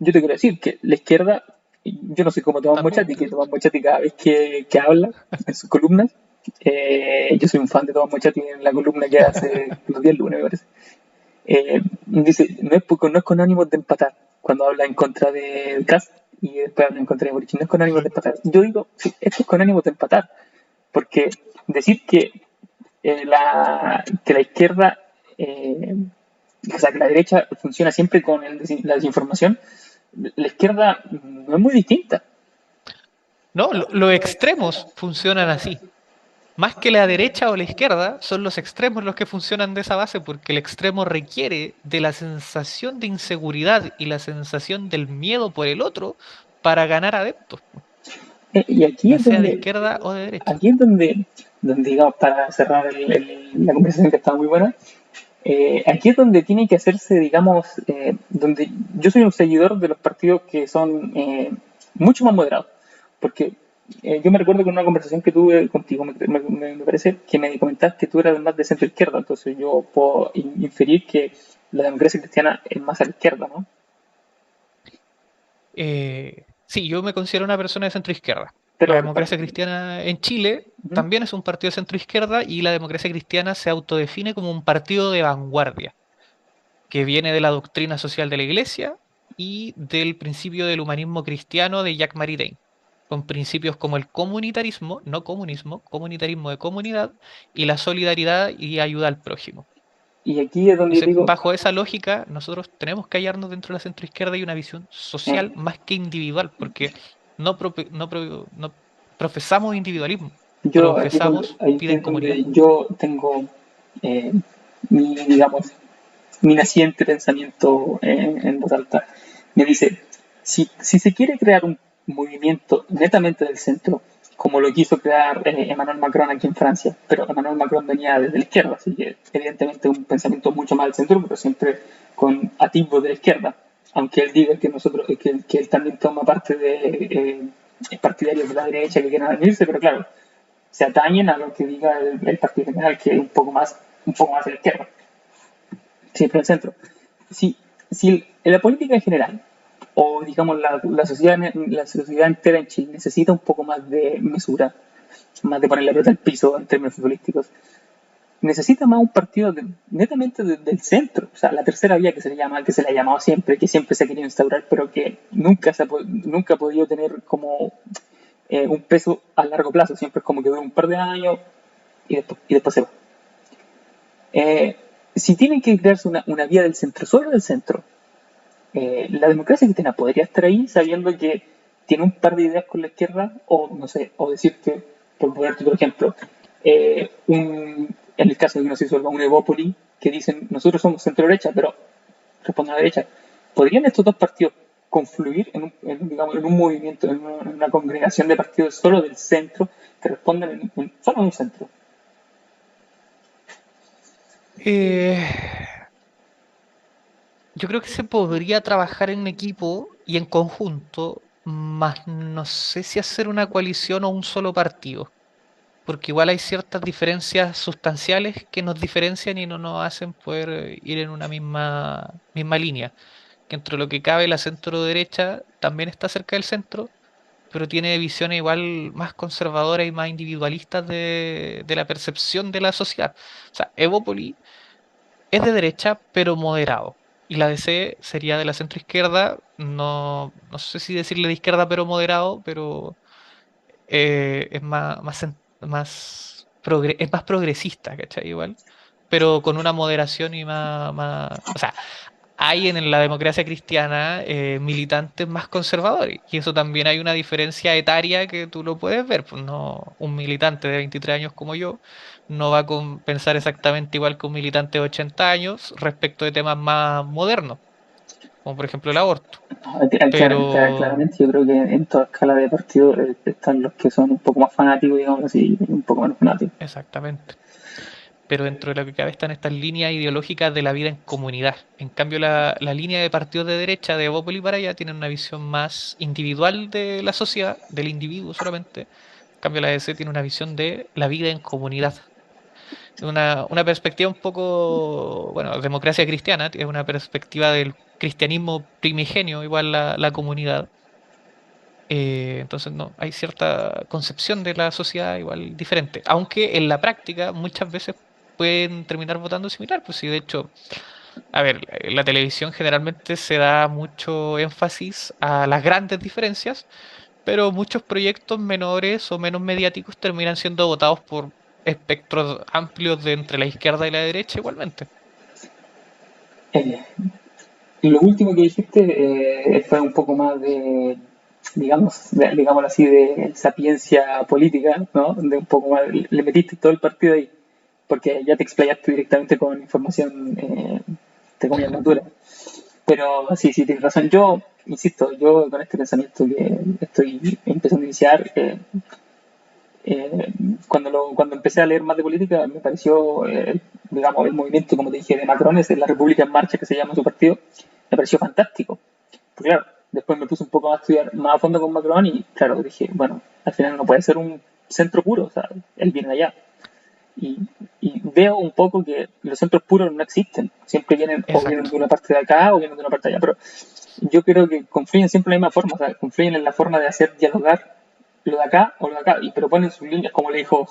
yo te quiero decir que la izquierda, yo no sé cómo Tomás También. Mochati, que Tomás Mochati cada vez que habla en sus columnas, yo soy un fan de Tomás Mochati en la columna que hace los días lunes, me parece. Dice, no es con ánimos de empatar, cuando habla en contra de Kast y después habla en contra de Boric, no es con ánimos de empatar. Yo digo, sí, esto es con ánimos de empatar, porque decir que la izquierda, o sea, que la derecha funciona siempre con la desinformación, la izquierda no es muy distinta. No, los extremos funcionan así. Más que la derecha o la izquierda, son los extremos los que funcionan de esa base porque el extremo requiere de la sensación de inseguridad y la sensación del miedo por el otro para ganar adeptos, Y aquí ya es sea de donde, izquierda o de derecha. aquí es donde digamos, para cerrar la conversación que está muy buena, aquí es donde tiene que hacerse, digamos, donde yo soy un seguidor de los partidos que son mucho más moderados, porque yo me recuerdo con una conversación que tuve contigo, me parece que me comentaste que tú eras más de centro izquierda, entonces yo puedo inferir que la democracia cristiana es más a la izquierda, ¿no? Sí, yo me considero una persona de centro izquierda. La Pero, democracia cristiana en Chile ujú. también es un partido de centro izquierda y la democracia cristiana se autodefine como un partido de vanguardia, que viene de la doctrina social de la Iglesia y del principio del humanismo cristiano de Jacques Maritain, con principios como el comunitarismo, no comunismo, comunitarismo de comunidad y la solidaridad y ayuda al prójimo. Y aquí es donde yo Entonces, digo, bajo esa lógica, nosotros tenemos que hallarnos dentro de la centroizquierda y una visión eh, social más que individual, porque no profesamos individualismo, yo profesamos aquí vida en es comunidad. donde yo tengo eh, digamos, mi naciente pensamiento en voz alta. Me dice, si se quiere crear un movimiento netamente del centro, como lo quiso crear Emmanuel Macron aquí en Francia, pero Emmanuel Macron venía desde la izquierda, así que evidentemente un pensamiento mucho más del centro, pero siempre con atisbos de la izquierda, aunque él diga que nosotros que él también toma parte de partidarios de la derecha que quieren unirse, pero claro, se atañen a lo que diga el Partido General, que es un poco más a la izquierda, siempre el centro. Si en la política en general, o digamos la sociedad entera en Chile, necesita un poco más de mesura, más de poner la pelota al piso en términos futbolísticos, necesita más un partido netamente del centro, o sea, la tercera vía que se le ha llamado siempre, que siempre se ha querido instaurar, pero que nunca ha podido tener como un peso a largo plazo, siempre es como que dura un par de años y después se va. Si tienen que crearse una vía del centro, solo del centro, la democracia cristiana podría estar ahí sabiendo que tiene un par de ideas con la izquierda, o no sé, o decirte, por ponerte otro ejemplo, en el caso de que no se disuelva un Evópoli, que dicen nosotros somos centro derecha, pero responden a la derecha. ¿Podrían estos dos partidos confluir digamos, en un movimiento, en una congregación de partidos solo del centro que responden solo en un centro? Eh, yo creo que se podría trabajar en equipo y en conjunto, más no sé si hacer una coalición o un solo partido, porque igual hay ciertas diferencias sustanciales que nos diferencian y no nos hacen poder ir en una misma línea. Que entre lo que cabe la centro derecha también está cerca del centro, pero tiene visiones igual más conservadoras y más individualistas de la percepción de la sociedad. O sea, Evópoli es de derecha, pero moderado. y la DC sería de la centroizquierda, no sé si decirle de izquierda pero moderado, pero es es más progresista, ¿cachai? Igual, pero con una moderación y o sea, hay en la democracia cristiana militantes más conservadores, y eso también hay una diferencia etaria que tú lo puedes ver, pues no, un militante de 23 años como yo no va a pensar exactamente igual que un militante de 80 años respecto de temas más modernos, como por ejemplo el aborto. Pero, Claramente, yo creo que en toda escala de partido están los que son un poco más fanáticos, digamos así, y un poco menos fanáticos. exactamente. Pero dentro de lo que cabe están estas líneas ideológicas de la vida en comunidad. En cambio, la línea de partidos de derecha de Bópoli para allá tienen una visión más individual de la sociedad, del individuo solamente. En cambio, la DC tiene una visión de la vida en comunidad. Una perspectiva un poco, bueno, democracia cristiana, es una perspectiva del cristianismo primigenio, igual la comunidad. Entonces, no, hay cierta concepción de la sociedad igual diferente, aunque en la práctica muchas veces pueden terminar votando similar, pues sí, de hecho, a ver, en la televisión generalmente se da mucho énfasis a las grandes diferencias, pero muchos proyectos menores o menos mediáticos terminan siendo votados por espectros amplios de entre la izquierda y la derecha igualmente. Eh, lo último que dijiste fue un poco más de, digamos, digámoslo así, de sapiencia política, ¿no? De un poco más, le metiste todo el partido ahí, porque ya te explayaste directamente con información, te comillas, natura. Pero sí, sí, tienes razón. Yo, insisto, yo con este pensamiento que estoy empezando a iniciar, eh, cuando empecé a leer más de política, me pareció, digamos, el movimiento, como te dije, de Macron, es la República en Marcha, que se llama su partido, me pareció fantástico. Pues claro, después me puse un poco más a estudiar más a fondo con Macron y, claro, dije, bueno, al final no puede ser un centro puro, o sea, él viene de allá. Y, y veo un poco que los centros puros no existen, siempre vienen o vienen Exacto, de una parte de acá o vienen de una parte de allá, pero yo creo que confluyen siempre en la misma forma, o sea, confluyen en la forma de hacer dialogar lo de acá o lo de acá, pero ponen sus líneas, como le dijo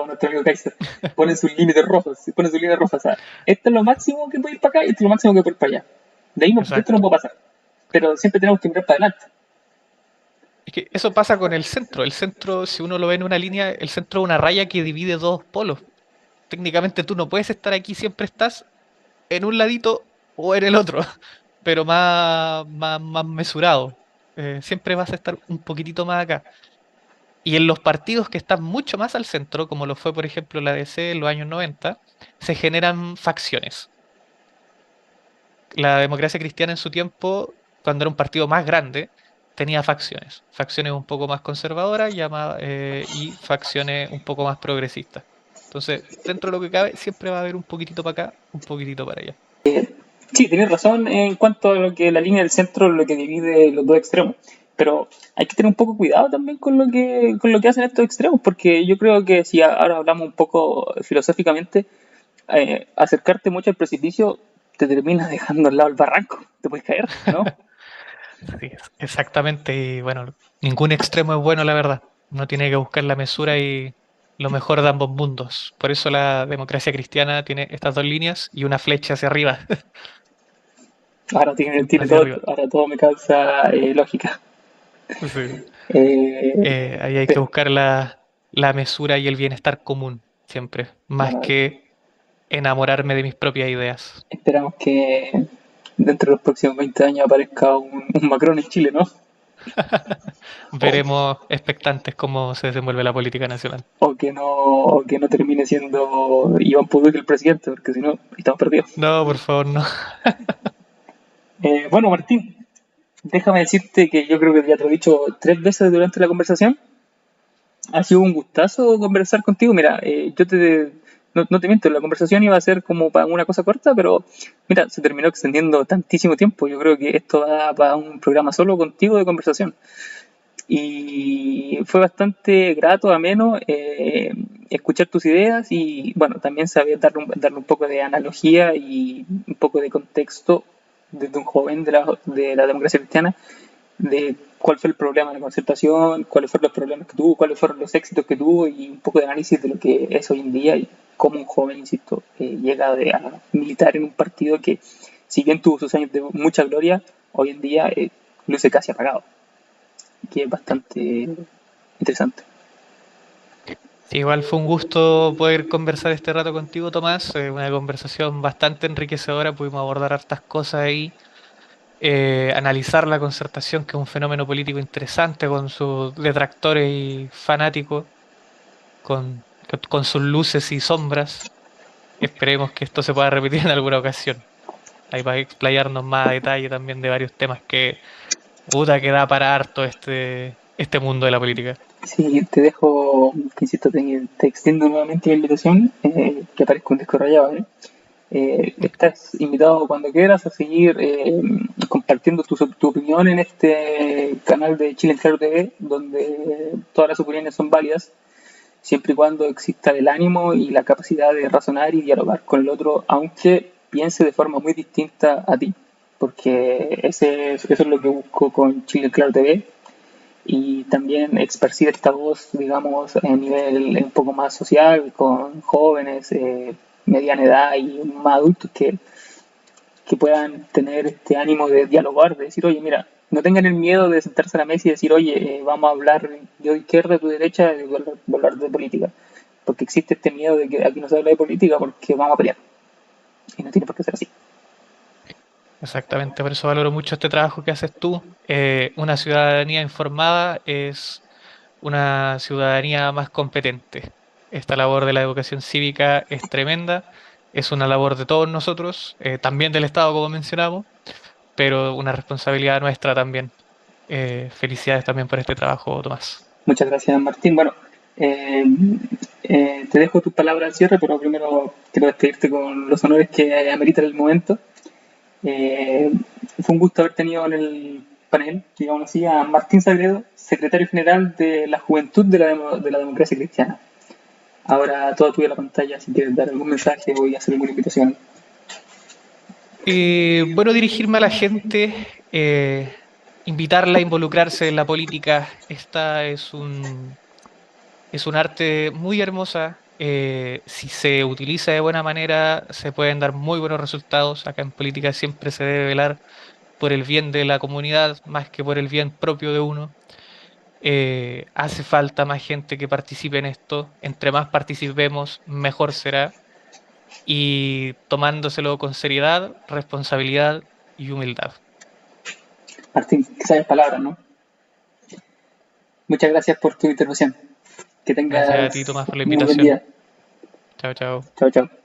nuestro amigo Kaiser, ponen sus límites rojos, ponen sus líneas rojas, o sea, esto es lo máximo que puede ir para acá y esto es lo máximo que puede ir para allá. De ahí no, de esto no exacto. puede pasar, pero siempre tenemos que mirar para adelante. Es que eso pasa con el centro. El centro, si uno lo ve en una línea, el centro es una raya que divide dos polos. Técnicamente tú no puedes estar aquí, siempre estás en un ladito o en el otro, pero más mesurado. Siempre vas a estar un poquitito más acá. Y en los partidos que están mucho más al centro, como lo fue por ejemplo la DC en los años 90, se generan facciones. La democracia cristiana en su tiempo, cuando era un partido más grande, tenía facciones. Facciones un poco más conservadoras y facciones un poco más progresistas. Entonces, dentro de lo que cabe, siempre va a haber un poquitito para acá, un poquitito para allá. Sí, tienes razón en cuanto a lo que la línea del centro es lo que divide los dos extremos, pero hay que tener un poco cuidado también con lo que hacen estos extremos, porque yo creo que si ahora hablamos un poco filosóficamente, acercarte mucho al precipicio te termina dejando al lado del barranco, te puedes caer, ¿no? Sí, exactamente. Y bueno, ningún extremo es bueno, la verdad. Uno tiene que buscar la mesura y lo mejor de ambos mundos. Por eso la democracia cristiana tiene estas dos líneas y una flecha hacia arriba. Ahora Siempre hacia arriba. ahora todo me causa lógica. Sí. Eh, Ahí hay que pero, buscar la mesura y el bienestar común, siempre, más bueno, que enamorarme de mis propias ideas. esperamos que dentro de los próximos 20 años aparezca un Macron en Chile, ¿no? O, Veremos expectantes cómo se desenvuelve la política nacional. o que no termine siendo Iván Puduc el presidente, porque si no, estamos perdidos. No, por favor, no. Bueno, Martín, déjame decirte que yo creo que ya te lo he dicho 3 veces durante la conversación. Ha sido un gustazo conversar contigo. Mira, no te miento, la conversación iba a ser como para una cosa corta, pero mira, se terminó extendiendo tantísimo tiempo. Yo creo que esto va para un programa solo contigo de conversación. Y fue bastante grato, ameno, escuchar tus ideas y, bueno, también saber darle un poco de analogía y un poco de contexto desde un joven de la democracia cristiana de cuál fue el problema de la concertación, cuáles fueron los problemas que tuvo, cuáles fueron los éxitos que tuvo y un poco de análisis de lo que es hoy en día y cómo un joven, insisto, llega a militar en un partido que si bien tuvo sus años de mucha gloria, hoy en día luce casi apagado, que es bastante interesante. Sí, igual fue un gusto poder conversar este rato contigo, Tomás. Una conversación bastante enriquecedora. Pudimos abordar hartas cosas ahí. Analizar la concertación, que es un fenómeno político interesante con sus detractores y fanáticos, con sus luces y sombras. Esperemos que esto se pueda repetir en alguna ocasión. Ahí para explayarnos más a detalle también de varios temas que, puta, que da para harto este mundo de la política. Sí, te dejo, que insisto, te extiendo nuevamente la invitación, que aparezca un disco rayado, ¿eh? Estás invitado cuando quieras a seguir compartiendo tu opinión en este canal de Chile en Claro TV, donde todas las opiniones son válidas, siempre y cuando exista el ánimo y la capacidad de razonar y dialogar con el otro, aunque piense de forma muy distinta a ti, porque eso es lo que busco con Chile en Claro TV, y también esparcir esta voz, digamos, a nivel un poco más social, con jóvenes, mediana edad y más adultos que puedan tener este ánimo de dialogar, de decir, oye, mira, no tengan el miedo de sentarse a la mesa y decir, oye, vamos a hablar yo de izquierda, tú de derecha, de hablar de política. Porque existe este miedo de que aquí no se habla de política porque vamos a pelear. Y no tiene por qué ser así. Exactamente, por eso valoro mucho este trabajo que haces tú. Una ciudadanía informada es una ciudadanía más competente. Esta labor de la educación cívica es tremenda, es una labor de todos nosotros, también del Estado, como mencionamos, pero una responsabilidad nuestra también. Felicidades también por este trabajo, Tomás. Muchas gracias, Martín. Bueno, eh, te dejo tus palabras al cierre, pero primero quiero despedirte con los honores que amerita el momento. Eh, Fue un gusto haber tenido en el panel, digamos así, a Martín Sagredo, secretario general de la Juventud de la Democracia Cristiana. Ahora todo tuyo la pantalla, si quieres dar algún mensaje o hacer alguna invitación. Bueno, dirigirme a la gente, invitarla a involucrarse en la política. Esta es un arte muy hermosa. Si se utiliza de buena manera, se pueden dar muy buenos resultados. Acá en política siempre se debe velar por el bien de la comunidad más que por el bien propio de uno. Hace falta más gente que participe en esto. Entre más participemos, mejor será. Y tomándoselo con seriedad, responsabilidad y humildad. Martín, que sabes palabras, ¿no? Muchas gracias por tu intervención. Que Gracias a ti, tengas Tomás, por la un muy buen invitación. día. Chao, chao. Chao, chao.